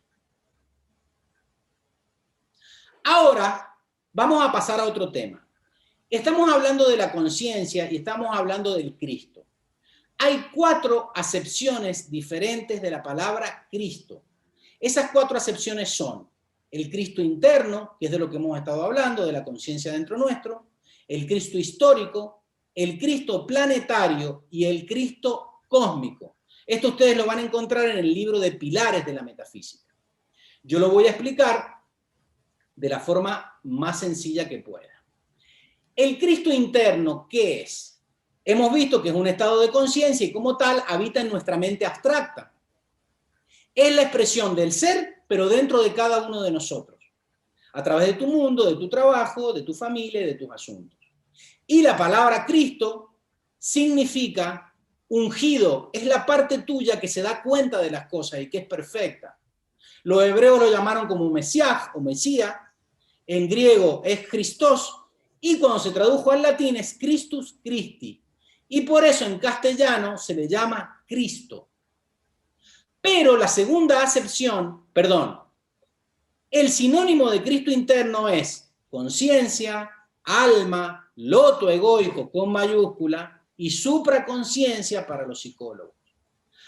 Ahora vamos a pasar a otro tema. Estamos hablando de la conciencia y estamos hablando del Cristo. Hay 4 acepciones diferentes de la palabra Cristo. Esas 4 acepciones son el Cristo interno, que es de lo que hemos estado hablando, de la conciencia dentro nuestro, el Cristo histórico, el Cristo planetario y el Cristo cósmico. Esto ustedes lo van a encontrar en el libro de Pilares de la Metafísica. Yo lo voy a explicar de la forma más sencilla que pueda. El Cristo interno, ¿qué es? Hemos visto que es un estado de conciencia y como tal habita en nuestra mente abstracta. Es la expresión del ser, pero dentro de cada uno de nosotros, a través de tu mundo, de tu trabajo, de tu familia y de tus asuntos. Y la palabra Cristo significa ungido, es la parte tuya que se da cuenta de las cosas y que es perfecta. Los hebreos lo llamaron como Mesías o Mesías, en griego es Christos, y cuando se tradujo al latín es Christus Christi, y por eso en castellano se le llama Cristo. Pero la segunda acepción, el sinónimo de Cristo interno es conciencia, alma, loto egoico con mayúscula y supraconciencia para los psicólogos.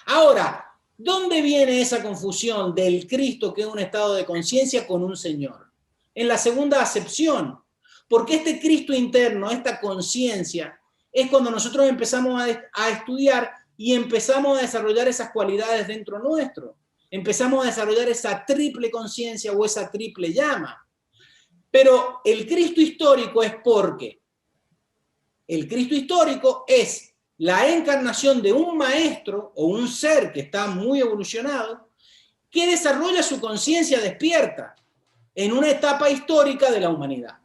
Ahora, ¿dónde viene esa confusión del Cristo que es un estado de conciencia con un Señor? En la segunda acepción, porque este Cristo interno, esta conciencia, es cuando nosotros empezamos a estudiar y empezamos a desarrollar esas cualidades dentro nuestro. Empezamos a desarrollar esa triple conciencia o esa triple llama. Pero el Cristo histórico es porque el Cristo histórico es la encarnación de un maestro o un ser que está muy evolucionado que desarrolla su conciencia despierta en una etapa histórica de la humanidad.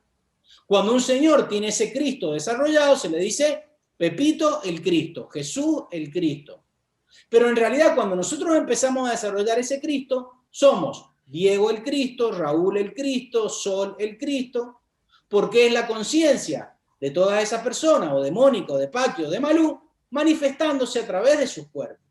Cuando un señor tiene ese Cristo desarrollado, se le dice Pepito el Cristo, Jesús el Cristo. Pero en realidad cuando nosotros empezamos a desarrollar ese Cristo, somos Diego el Cristo, Raúl el Cristo, Sol el Cristo, porque es la conciencia de todas esas personas, o de Mónica, o de Paqui, o de Malú, manifestándose a través de sus cuerpos.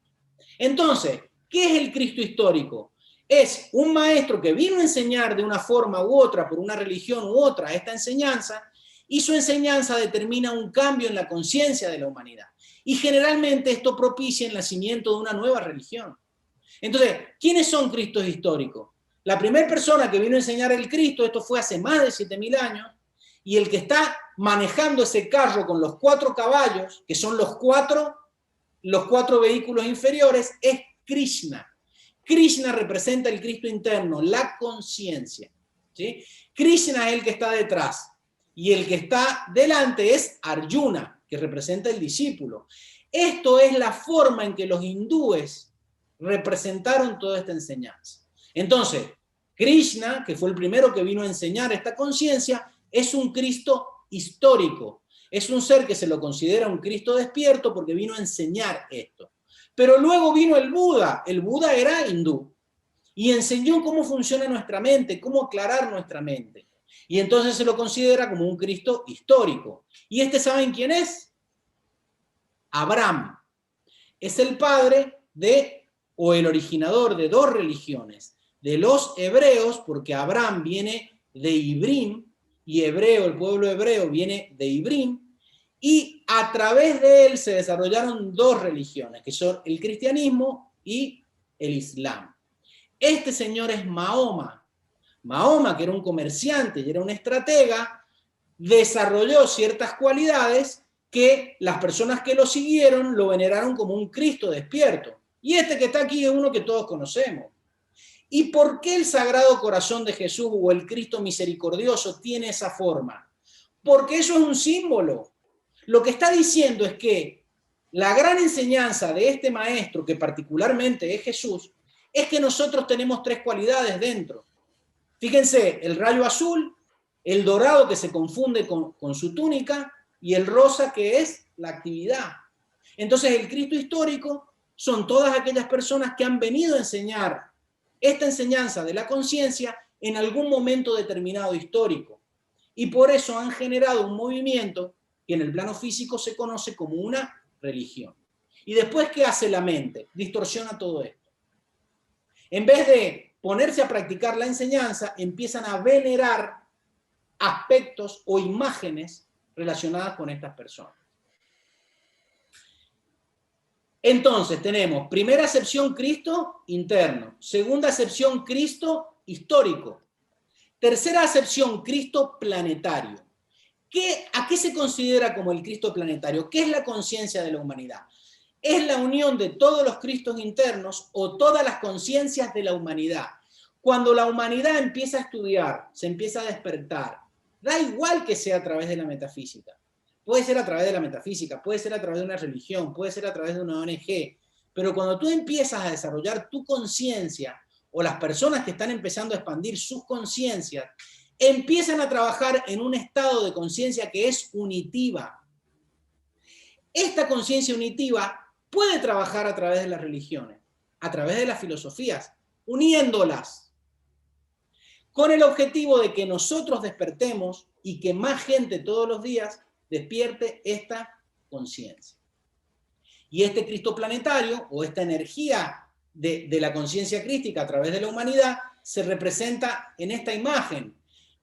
Entonces, ¿qué es el Cristo histórico? Es un maestro que vino a enseñar de una forma u otra, por una religión u otra, esta enseñanza, y su enseñanza determina un cambio en la conciencia de la humanidad. Y generalmente esto propicia el nacimiento de una nueva religión. Entonces, ¿quiénes son Cristos históricos? La primera persona que vino a enseñar el Cristo, esto fue hace más de 7.000 años, y el que está manejando ese carro con los 4 caballos, que son los cuatro vehículos inferiores, es Krishna. Krishna representa el Cristo interno, la conciencia, ¿sí? Krishna es el que está detrás, y el que está delante es Arjuna, que representa el discípulo. Esto es la forma en que los hindúes representaron toda esta enseñanza. Entonces, Krishna, que fue el primero que vino a enseñar esta conciencia, es un Cristo histórico. Es un ser que se lo considera un Cristo despierto porque vino a enseñar esto. Pero luego vino el Buda. El Buda era hindú y enseñó cómo funciona nuestra mente, cómo aclarar nuestra mente. Y entonces se lo considera como un Cristo histórico. ¿Y saben quién es? Abraham. Es el padre o el originador de 2 religiones. De los hebreos, porque Abraham viene de Ibrim, y hebreo, el pueblo hebreo viene de Ibrim, y a través de él se desarrollaron 2 religiones, que son el cristianismo y el islam. Este señor es Mahoma. Mahoma, que era un comerciante y era un estratega, desarrolló ciertas cualidades que las personas que lo siguieron lo veneraron como un Cristo despierto. Y este que está aquí es uno que todos conocemos. ¿Y por qué el Sagrado Corazón de Jesús o el Cristo misericordioso tiene esa forma? Porque eso es un símbolo. Lo que está diciendo es que la gran enseñanza de este maestro, que particularmente es Jesús, es que nosotros tenemos 3 cualidades dentro. Fíjense, el rayo azul, el dorado que se confunde con su túnica y el rosa que es la actividad. Entonces el Cristo histórico son todas aquellas personas que han venido a enseñar esta enseñanza de la conciencia en algún momento determinado histórico. Y por eso han generado un movimiento que en el plano físico se conoce como una religión. Y después, ¿qué hace la mente? Distorsiona todo esto. En vez de ponerse a practicar la enseñanza, empiezan a venerar aspectos o imágenes relacionadas con estas personas. Entonces tenemos primera acepción Cristo interno, segunda acepción Cristo histórico, tercera acepción Cristo planetario. ¿A qué se considera como el Cristo planetario? ¿Qué es la conciencia de la humanidad? es la unión de todos los Cristos internos o todas las conciencias de la humanidad. Cuando la humanidad empieza a estudiar, se empieza a despertar, da igual que sea a través de la metafísica. Puede ser a través de la metafísica, puede ser a través de una religión, puede ser a través de una ONG, pero cuando tú empiezas a desarrollar tu conciencia, o las personas que están empezando a expandir sus conciencias, empiezan a trabajar en un estado de conciencia que es unitiva. Esta conciencia unitiva puede trabajar a través de las religiones, a través de las filosofías, uniéndolas, con el objetivo de que nosotros despertemos y que más gente todos los días despierte esta conciencia. Y este Cristo planetario, o esta energía de la conciencia crística a través de la humanidad, se representa en esta imagen,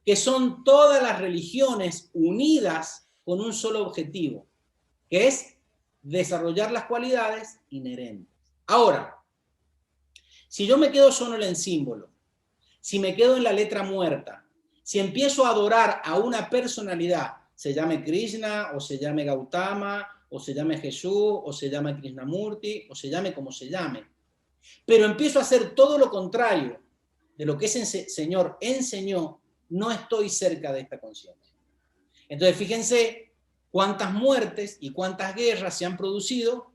que son todas las religiones unidas con un solo objetivo, que es desarrollar las cualidades inherentes. Ahora, si yo me quedo solo en el símbolo, si me quedo en la letra muerta, si empiezo a adorar a una personalidad, se llame Krishna, o se llame Gautama, o se llame Jesús, o se llame Krishnamurti, o se llame como se llame, pero empiezo a hacer todo lo contrario de lo que ese Señor enseñó, no estoy cerca de esta conciencia. Entonces, fíjense cuántas muertes y cuántas guerras se han producido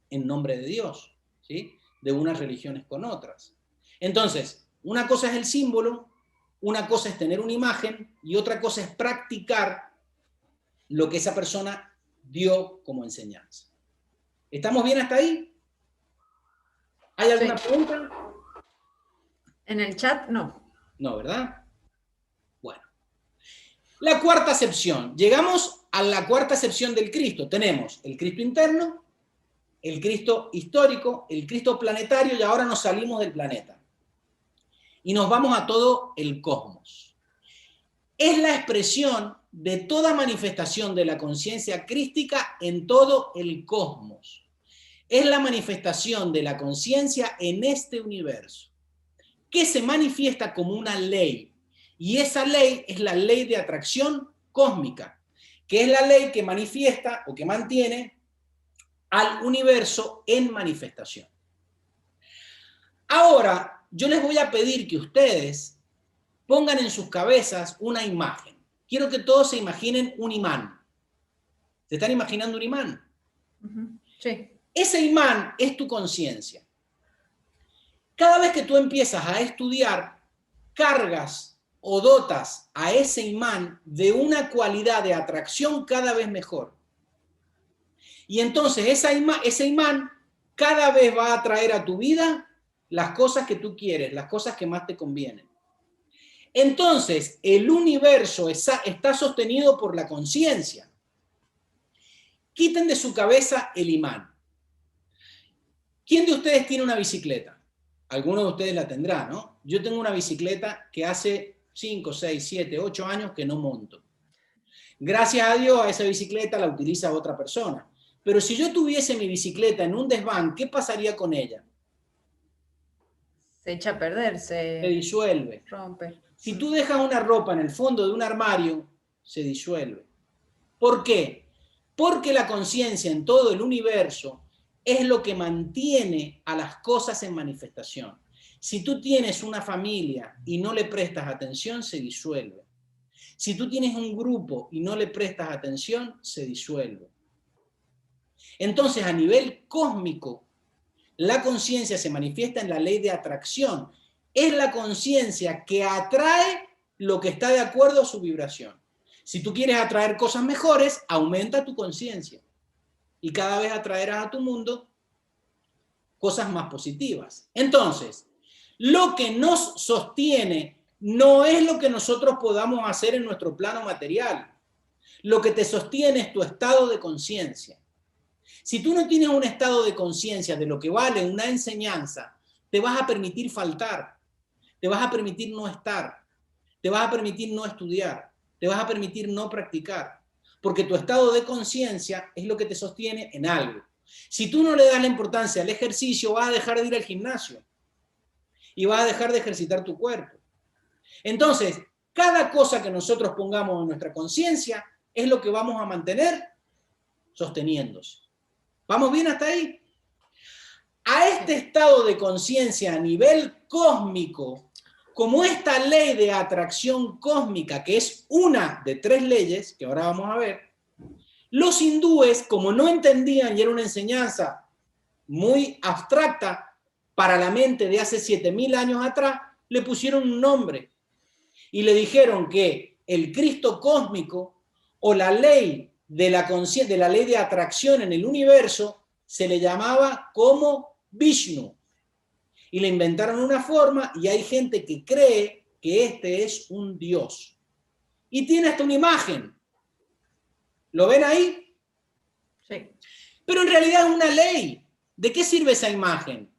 en nombre de Dios, ¿sí? De unas religiones con otras. Entonces, una cosa es el símbolo, una cosa es tener una imagen y otra cosa es practicar lo que esa persona dio como enseñanza. ¿Estamos bien hasta ahí? ¿Hay alguna pregunta? En el chat, no. No, ¿verdad? Bueno. La cuarta acepción. Llegamos a la cuarta acepción del Cristo. Tenemos el Cristo interno, el Cristo histórico, el Cristo planetario, y ahora nos salimos del planeta. Y nos vamos a todo el cosmos. Es la expresión de toda manifestación de la conciencia crística en todo el cosmos. Es la manifestación de la conciencia en este universo, que se manifiesta como una ley. Y esa ley es la ley de atracción cósmica, que es la ley que manifiesta o que mantiene al universo en manifestación. Ahora, yo les voy a pedir que ustedes pongan en sus cabezas una imagen. Quiero que todos se imaginen un imán. ¿Se están imaginando un imán? Sí. Ese imán es tu conciencia. Cada vez que tú empiezas a estudiar, cargas o dotas a ese imán de una cualidad de atracción cada vez mejor. Y entonces ese imán cada vez va a traer a tu vida las cosas que tú quieres, las cosas que más te convienen. Entonces, el universo está sostenido por la conciencia. Quiten de su cabeza el imán. ¿Quién de ustedes tiene una bicicleta? Algunos de ustedes la tendrá, ¿no? Yo tengo una bicicleta que hace 5, 6, 7, 8 años que no monto. Gracias a Dios, a esa bicicleta la utiliza otra persona. Pero si yo tuviese mi bicicleta en un desván, ¿qué pasaría con ella? Se echa a perder, se disuelve. rompe. Si tú dejas una ropa en el fondo de un armario, se disuelve. ¿Por qué? Porque la conciencia en todo el universo es lo que mantiene a las cosas en manifestación. Si tú tienes una familia y no le prestas atención, se disuelve. Si tú tienes un grupo y no le prestas atención, se disuelve. Entonces, a nivel cósmico, la conciencia se manifiesta en la ley de atracción. Es la conciencia que atrae lo que está de acuerdo a su vibración. Si tú quieres atraer cosas mejores, aumenta tu conciencia. Y cada vez atraerás a tu mundo cosas más positivas. Entonces, lo que nos sostiene no es lo que nosotros podamos hacer en nuestro plano material. Lo que te sostiene es tu estado de conciencia. Si tú no tienes un estado de conciencia de lo que vale una enseñanza, te vas a permitir faltar, te vas a permitir no estar, te vas a permitir no estudiar, te vas a permitir no practicar, porque tu estado de conciencia es lo que te sostiene en algo. Si tú no le das la importancia al ejercicio, vas a dejar de ir al gimnasio y vas a dejar de ejercitar tu cuerpo. Entonces, cada cosa que nosotros pongamos en nuestra conciencia es lo que vamos a mantener sosteniéndose. ¿Vamos bien hasta ahí? A este estado de conciencia a nivel cósmico, como esta ley de atracción cósmica, que es una de 3 leyes, que ahora vamos a ver, los hindúes, como no entendían y era una enseñanza muy abstracta para la mente de hace 7000 años atrás, le pusieron un nombre y le dijeron que el Cristo cósmico o la ley de la ley de atracción en el universo se le llamaba como Vishnu. Y le inventaron una forma y hay gente que cree que este es un dios. Y tiene hasta una imagen. ¿Lo ven ahí? Sí. Pero en realidad es una ley. ¿De qué sirve esa imagen?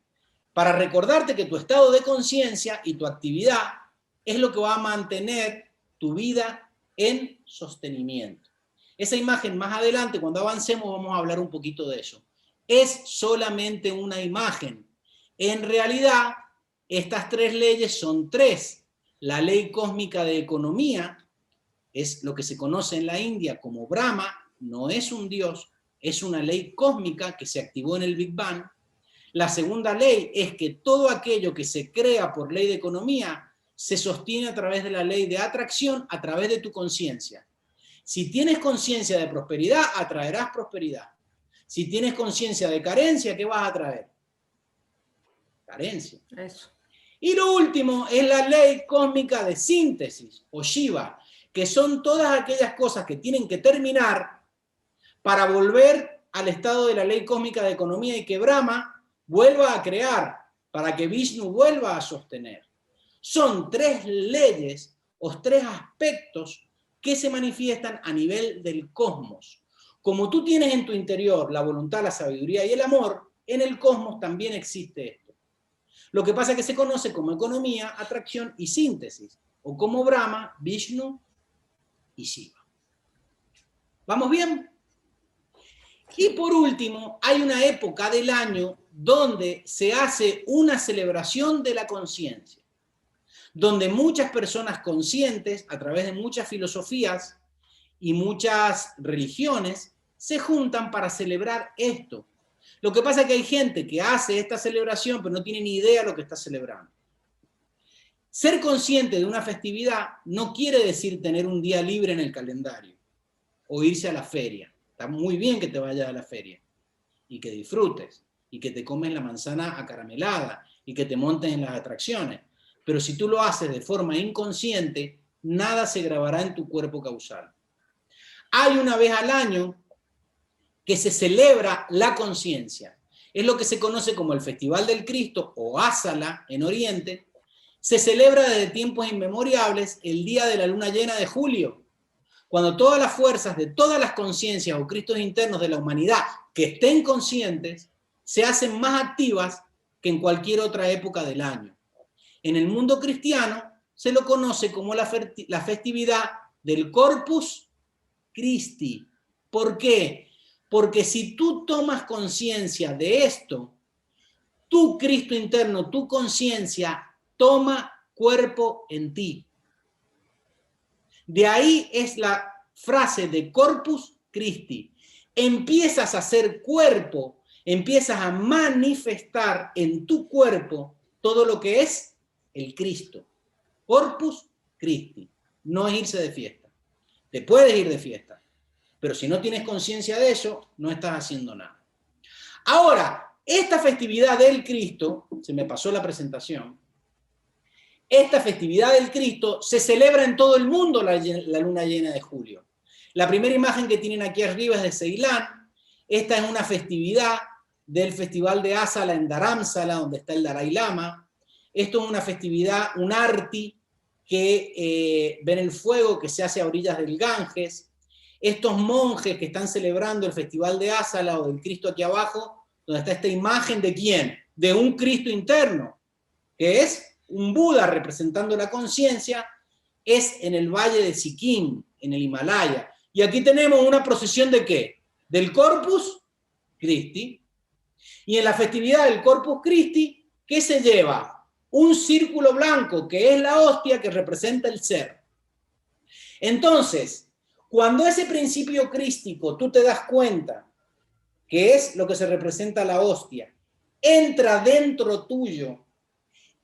Para recordarte que tu estado de conciencia y tu actividad es lo que va a mantener tu vida en sostenimiento. Esa imagen más adelante, cuando avancemos, vamos a hablar un poquito de eso. Es solamente una imagen. En realidad, estas 3 leyes son 3. La ley cósmica de economía es lo que se conoce en la India como Brahma, no es un dios, es una ley cósmica que se activó en el Big Bang. La segunda ley es que todo aquello que se crea por ley de economía se sostiene a través de la ley de atracción, a través de tu conciencia. Si tienes conciencia de prosperidad, atraerás prosperidad. Si tienes conciencia de carencia, ¿qué vas a atraer? Carencia. Eso. Y lo último es la ley cósmica de síntesis, o Shiva, que son todas aquellas cosas que tienen que terminar para volver al estado de la ley cósmica de economía y que Brahma vuelva a crear, para que Vishnu vuelva a sostener. Son 3 leyes o 3 aspectos que se manifiestan a nivel del cosmos. Como tú tienes en tu interior la voluntad, la sabiduría y el amor, en el cosmos también existe esto. Lo que pasa es que se conoce como economía, atracción y síntesis, o como Brahma, Vishnu y Shiva. ¿Vamos bien? Y por último, hay una época del año donde se hace una celebración de la conciencia, donde muchas personas conscientes, a través de muchas filosofías y muchas religiones, se juntan para celebrar esto. Lo que pasa es que hay gente que hace esta celebración, pero no tiene ni idea de lo que está celebrando. Ser consciente de una festividad no quiere decir tener un día libre en el calendario o irse a la feria. Está muy bien que te vayas a la feria y que disfrutes y que te comes la manzana acaramelada y que te montes en las atracciones. Pero si tú lo haces de forma inconsciente, nada se grabará en tu cuerpo causal. Hay una vez al año que se celebra la conciencia. Es lo que se conoce como el Festival del Cristo o Asala en Oriente. Se celebra desde tiempos inmemoriales el día de la luna llena de julio, cuando todas las fuerzas de todas las conciencias o cristos internos de la humanidad que estén conscientes se hacen más activas que en cualquier otra época del año. En el mundo cristiano se lo conoce como la festividad del Corpus Christi. ¿Por qué? Porque si tú tomas conciencia de esto, tu Cristo interno, tu conciencia, toma cuerpo en ti. De ahí es la frase de Corpus Christi. Empiezas a ser cuerpo, empiezas a manifestar en tu cuerpo todo lo que es el Cristo. Corpus Christi. No es irse de fiesta. Te puedes ir de fiesta, pero si no tienes conciencia de eso, no estás haciendo nada. Ahora, esta festividad del Cristo, se me pasó la presentación, esta festividad del Cristo se celebra en todo el mundo la luna llena de julio. La primera imagen que tienen aquí arriba es de Ceilán. Esta es una festividad del Festival de Asala en Dharamsala, donde está el Dalai Lama. Esto es una festividad, un arti, que ven el fuego que se hace a orillas del Ganges. Estos monjes que están celebrando el Festival de Asala o del Cristo aquí abajo, donde está esta imagen de ¿quién? De un Cristo interno, que es un Buda representando la conciencia, es en el valle de Sikkim, en el Himalaya. Y aquí tenemos una procesión ¿de qué? Del Corpus Christi. Y en la festividad del Corpus Christi, ¿qué se lleva? Un círculo blanco, que es la hostia que representa el ser. Entonces, cuando ese principio crístico tú te das cuenta que es lo que se representa la hostia, entra dentro tuyo,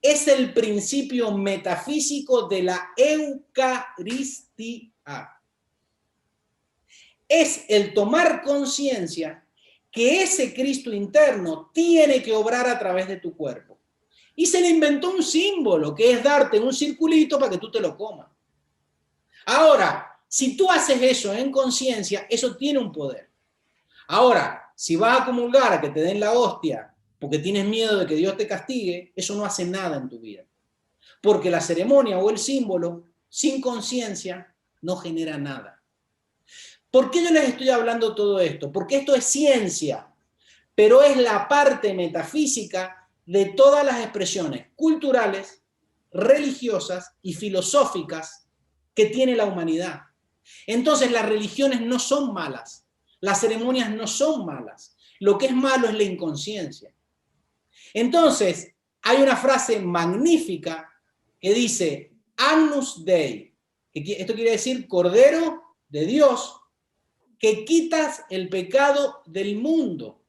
es el principio metafísico de la Eucaristía. Es el tomar conciencia que ese Cristo interno tiene que obrar a través de tu cuerpo. Y se le inventó un símbolo, que es darte un circulito para que tú te lo comas. Ahora, si tú haces eso en conciencia, eso tiene un poder. Ahora, si vas a comulgar a que te den la hostia porque tienes miedo de que Dios te castigue, eso no hace nada en tu vida. Porque la ceremonia o el símbolo, sin conciencia, no genera nada. ¿Por qué yo les estoy hablando todo esto? Porque esto es ciencia, pero es la parte metafísica de todas las expresiones culturales, religiosas y filosóficas que tiene la humanidad. Entonces, las religiones no son malas, las ceremonias no son malas. Lo que es malo es la inconsciencia. Entonces, hay una frase magnífica que dice Agnus Dei, esto quiere decir Cordero de Dios, que quitas el pecado del mundo.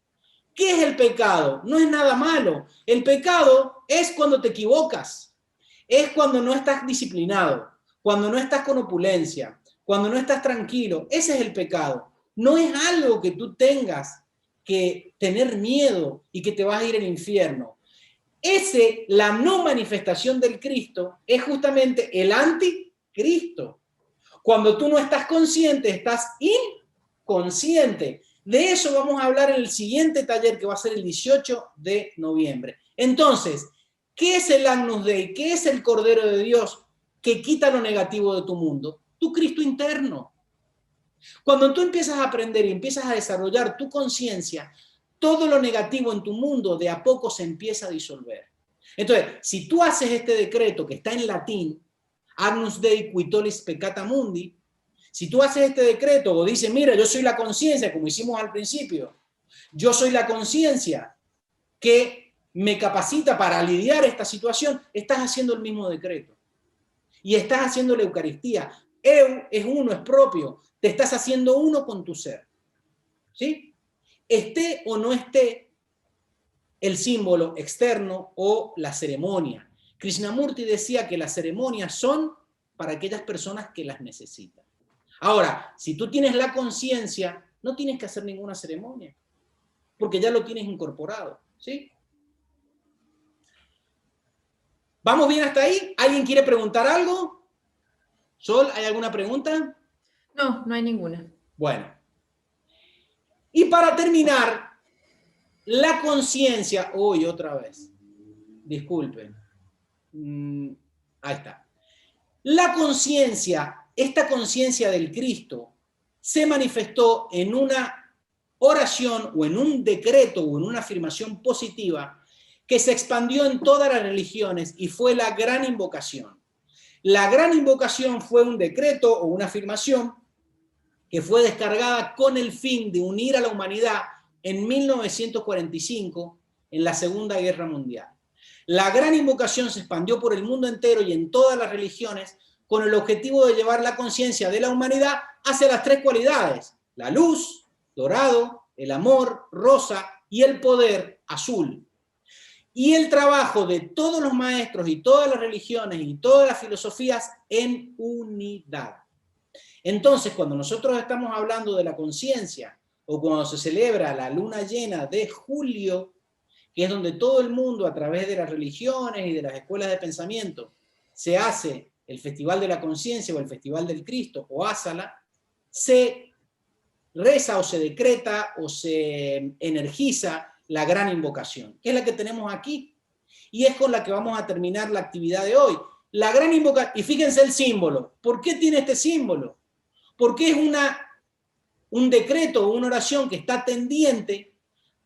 ¿Qué es el pecado? No es nada malo. El pecado es cuando te equivocas, es cuando no estás disciplinado, cuando no estás con opulencia, cuando no estás tranquilo. Ese es el pecado. No es algo que tú tengas que tener miedo y que te vas a ir al infierno. La no manifestación del Cristo es justamente el anticristo. Cuando tú no estás consciente, estás inconsciente. De eso vamos a hablar en el siguiente taller, que va a ser el 18 de noviembre. Entonces, ¿qué es el Agnus Dei? ¿Qué es el Cordero de Dios que quita lo negativo de tu mundo? Tu Cristo interno. Cuando tú empiezas a aprender y empiezas a desarrollar tu conciencia, todo lo negativo en tu mundo de a poco se empieza a disolver. Entonces, si tú haces este decreto que está en latín, Agnus Dei qui tollis peccata mundi, si tú haces este decreto o dices, mira, yo soy la conciencia, como hicimos al principio, yo soy la conciencia que me capacita para lidiar esta situación, estás haciendo el mismo decreto. Y estás haciendo la Eucaristía. Eu es uno, es propio. Te estás haciendo uno con tu ser. ¿Sí? Esté o no esté el símbolo externo o la ceremonia. Krishnamurti decía que las ceremonias son para aquellas personas que las necesitan. Ahora, si tú tienes la conciencia, no tienes que hacer ninguna ceremonia, porque ya lo tienes incorporado. ¿Sí? ¿Vamos bien hasta ahí? ¿Alguien quiere preguntar algo? Sol, ¿hay alguna pregunta? No, no hay ninguna. Bueno. Y para terminar, la conciencia, hoy otra vez, disculpen, ahí está. La conciencia, esta conciencia del Cristo, se manifestó en una oración o en un decreto o en una afirmación positiva que se expandió en todas las religiones y fue la gran invocación. La gran invocación fue un decreto o una afirmación que fue descargada con el fin de unir a la humanidad en 1945, en la Segunda Guerra Mundial. La gran invocación se expandió por el mundo entero y en todas las religiones con el objetivo de llevar la conciencia de la humanidad hacia las tres cualidades: la luz, dorado, el amor, rosa, y el poder, azul. Y el trabajo de todos los maestros y todas las religiones y todas las filosofías en unidad. Entonces, cuando nosotros estamos hablando de la conciencia, o cuando se celebra la luna llena de julio, que es donde todo el mundo, a través de las religiones y de las escuelas de pensamiento, se hace el Festival de la Conciencia o el Festival del Cristo o Ásala, se reza o se decreta o se energiza la gran invocación, que es la que tenemos aquí, y es con la que vamos a terminar la actividad de hoy. La gran invocación, y fíjense el símbolo. ¿Por qué tiene este símbolo? Porque es un decreto o una oración que está tendiente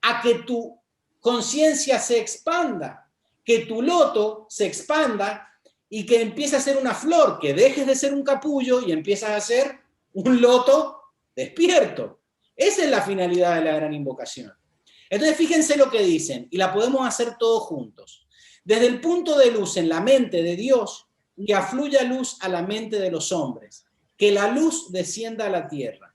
a que tu conciencia se expanda, que tu loto se expanda y que empiece a ser una flor, que dejes de ser un capullo y empiezas a ser un loto despierto. Esa es la finalidad de la gran invocación. Entonces fíjense lo que dicen, y la podemos hacer todos juntos. Desde el punto de luz en la mente de Dios, que afluya luz a la mente de los hombres, que la luz descienda a la tierra.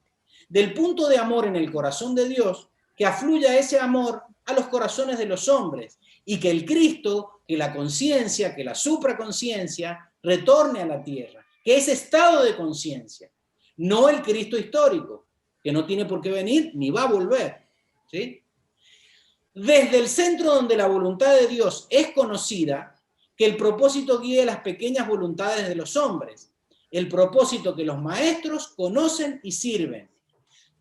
Del punto de amor en el corazón de Dios, que afluya ese amor a los corazones de los hombres y que el Cristo, que la conciencia, que la supraconciencia retorne a la tierra, que ese estado de conciencia, no el Cristo histórico, que no tiene por qué venir ni va a volver, ¿sí? Desde el centro donde la voluntad de Dios es conocida, que el propósito guíe las pequeñas voluntades de los hombres, el propósito que los maestros conocen y sirven.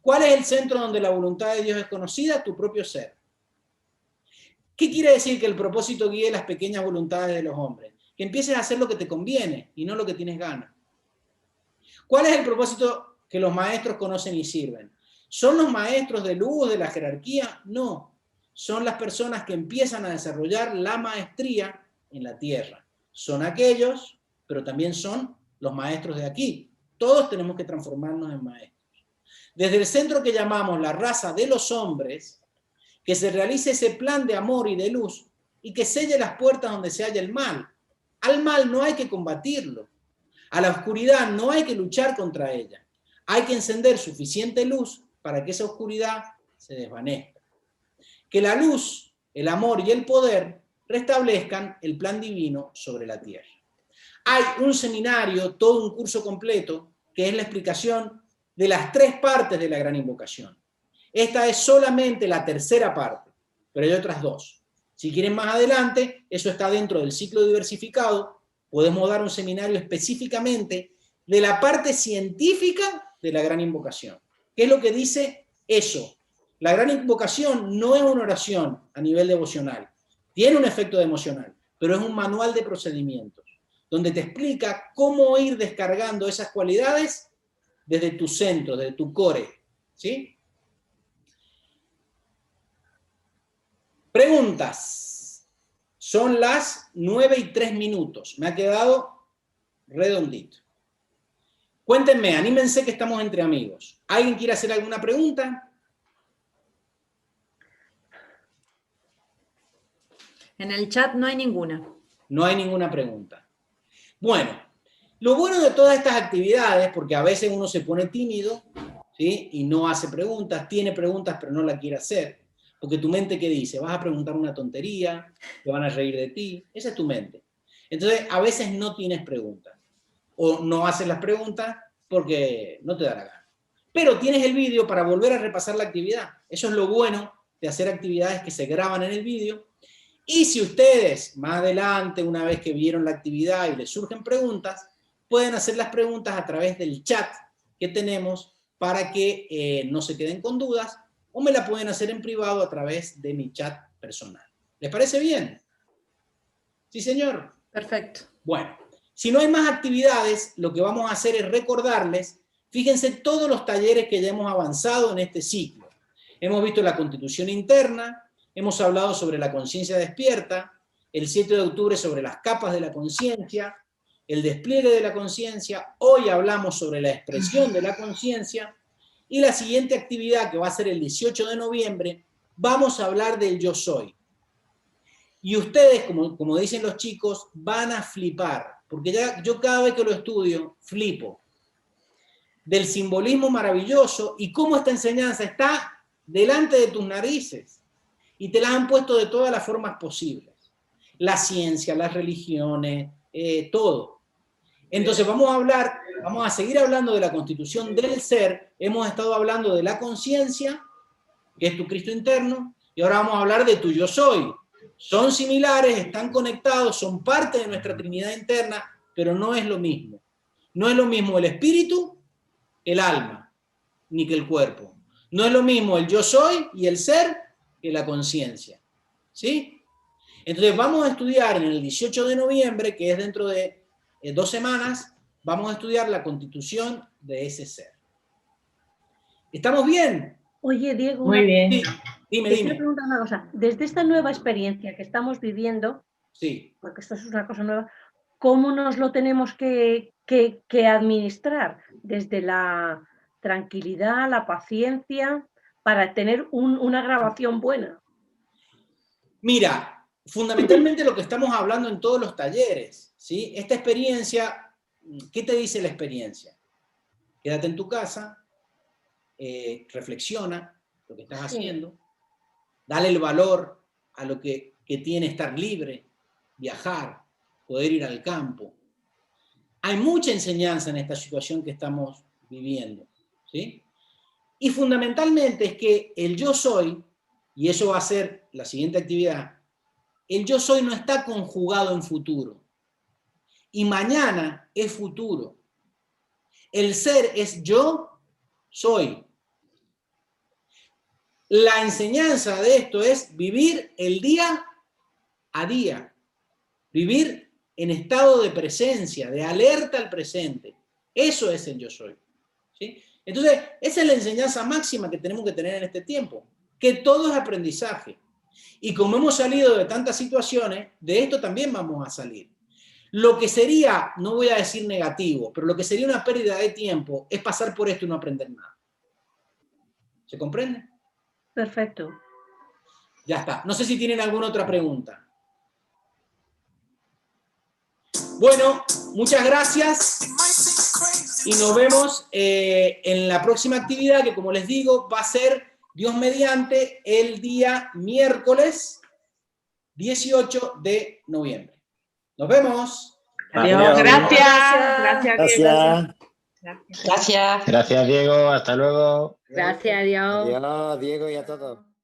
¿Cuál es el centro donde la voluntad de Dios es conocida? Tu propio ser. ¿Qué quiere decir que el propósito guíe las pequeñas voluntades de los hombres? Que empieces a hacer lo que te conviene y no lo que tienes ganas. ¿Cuál es el propósito que los maestros conocen y sirven? ¿Son los maestros de luz, de la jerarquía? No. Son las personas que empiezan a desarrollar la maestría en la tierra. Son aquellos, pero también son los maestros de aquí. Todos tenemos que transformarnos en maestros. Desde el centro que llamamos la raza de los hombres, que se realice ese plan de amor y de luz y que selle las puertas donde se halla el mal. Al mal no hay que combatirlo. A la oscuridad no hay que luchar contra ella. Hay que encender suficiente luz para que esa oscuridad se desvanezca. Que la luz, el amor y el poder restablezcan el plan divino sobre la tierra. Hay un seminario, todo un curso completo, que es la explicación de las 3 partes de la gran invocación. Esta es solamente la tercera parte, pero hay otras 2. Si quieren más adelante, eso está dentro del ciclo diversificado, podemos dar un seminario específicamente de la parte científica de la gran invocación. ¿Qué es lo que dice eso? La gran invocación no es una oración a nivel devocional, tiene un efecto emocional, pero es un manual de procedimientos, donde te explica cómo ir descargando esas cualidades desde tu centro, desde tu core, ¿sí? Preguntas. Son las 9:03. Me ha quedado redondito. Cuéntenme, anímense que estamos entre amigos. ¿Alguien quiere hacer alguna pregunta? En el chat no hay ninguna. No hay ninguna pregunta. Bueno, lo bueno de todas estas actividades, porque a veces uno se pone tímido, ¿sí? Y no hace preguntas, tiene preguntas pero no la quiere hacer, porque tu mente, ¿qué dice? Vas a preguntar una tontería, te van a reír de ti, esa es tu mente. Entonces, a veces no tienes preguntas, o no haces las preguntas porque no te da la gana. Pero tienes el vídeo para volver a repasar la actividad. Eso es lo bueno de hacer actividades que se graban en el vídeo. Y si ustedes, más adelante, una vez que vieron la actividad y les surgen preguntas, pueden hacer las preguntas a través del chat que tenemos para que no se queden con dudas, o me la pueden hacer en privado a través de mi chat personal. ¿Les parece bien? ¿Sí, señor? Perfecto. Bueno, si no hay más actividades, lo que vamos a hacer es recordarles, fíjense todos los talleres que ya hemos avanzado en este ciclo. Hemos visto la constitución interna, hemos hablado sobre la conciencia despierta, el 7 de octubre sobre las capas de la conciencia, el despliegue de la conciencia, hoy hablamos sobre la expresión de la conciencia, y la siguiente actividad, que va a ser el 18 de noviembre, vamos a hablar del yo soy. Y ustedes, como dicen los chicos, van a flipar, porque ya yo cada vez que lo estudio, flipo, del simbolismo maravilloso y cómo esta enseñanza está delante de tus narices, y te las han puesto de todas las formas posibles. La ciencia, las religiones, todo. Entonces vamos a seguir hablando de la constitución del ser, hemos estado hablando de la conciencia, que es tu Cristo interno, y ahora vamos a hablar de tu yo soy. Son similares, están conectados, son parte de nuestra Trinidad interna, pero no es lo mismo. No es lo mismo el espíritu, el alma, ni que el cuerpo. No es lo mismo el yo soy y el ser que la conciencia. ¿Sí? Entonces vamos a estudiar en el 18 de noviembre, que es dentro de 2 semanas, vamos a estudiar la constitución de ese ser. ¿Estamos bien? Oye, Diego, muy bien. Sí. Dime. Quiero preguntar una cosa. Desde esta nueva experiencia que estamos viviendo, Sí. porque esto es una cosa nueva, ¿cómo nos lo tenemos que administrar? Desde la tranquilidad, la paciencia, para tener una grabación buena. Mira, fundamentalmente lo que estamos hablando en todos los talleres, ¿sí? Esta experiencia, ¿qué te dice la experiencia? Quédate en tu casa, reflexiona lo que estás haciendo, Dale el valor a lo que tiene estar libre, viajar, poder ir al campo. Hay mucha enseñanza en esta situación que estamos viviendo, ¿sí? Y fundamentalmente es que el yo soy, y eso va a ser la siguiente actividad, el yo soy no está conjugado en futuro. Y mañana es futuro. El ser es yo soy. La enseñanza de esto es vivir el día a día. Vivir en estado de presencia, de alerta al presente. Eso es el yo soy, ¿sí? Entonces, esa es la enseñanza máxima que tenemos que tener en este tiempo. Que todo es aprendizaje. Y como hemos salido de tantas situaciones, de esto también vamos a salir. Lo que sería, no voy a decir negativo, pero lo que sería una pérdida de tiempo es pasar por esto y no aprender nada. ¿Se comprende? Perfecto. Ya está. No sé si tienen alguna otra pregunta. Bueno, muchas gracias y nos vemos en la próxima actividad que, como les digo, va a ser, Dios mediante, el día miércoles 18 de noviembre. Nos vemos. Adiós. Gracias. Gracias. Gracias. Gracias, Diego. Hasta luego. Gracias, adiós. Adiós, Diego, y a todos.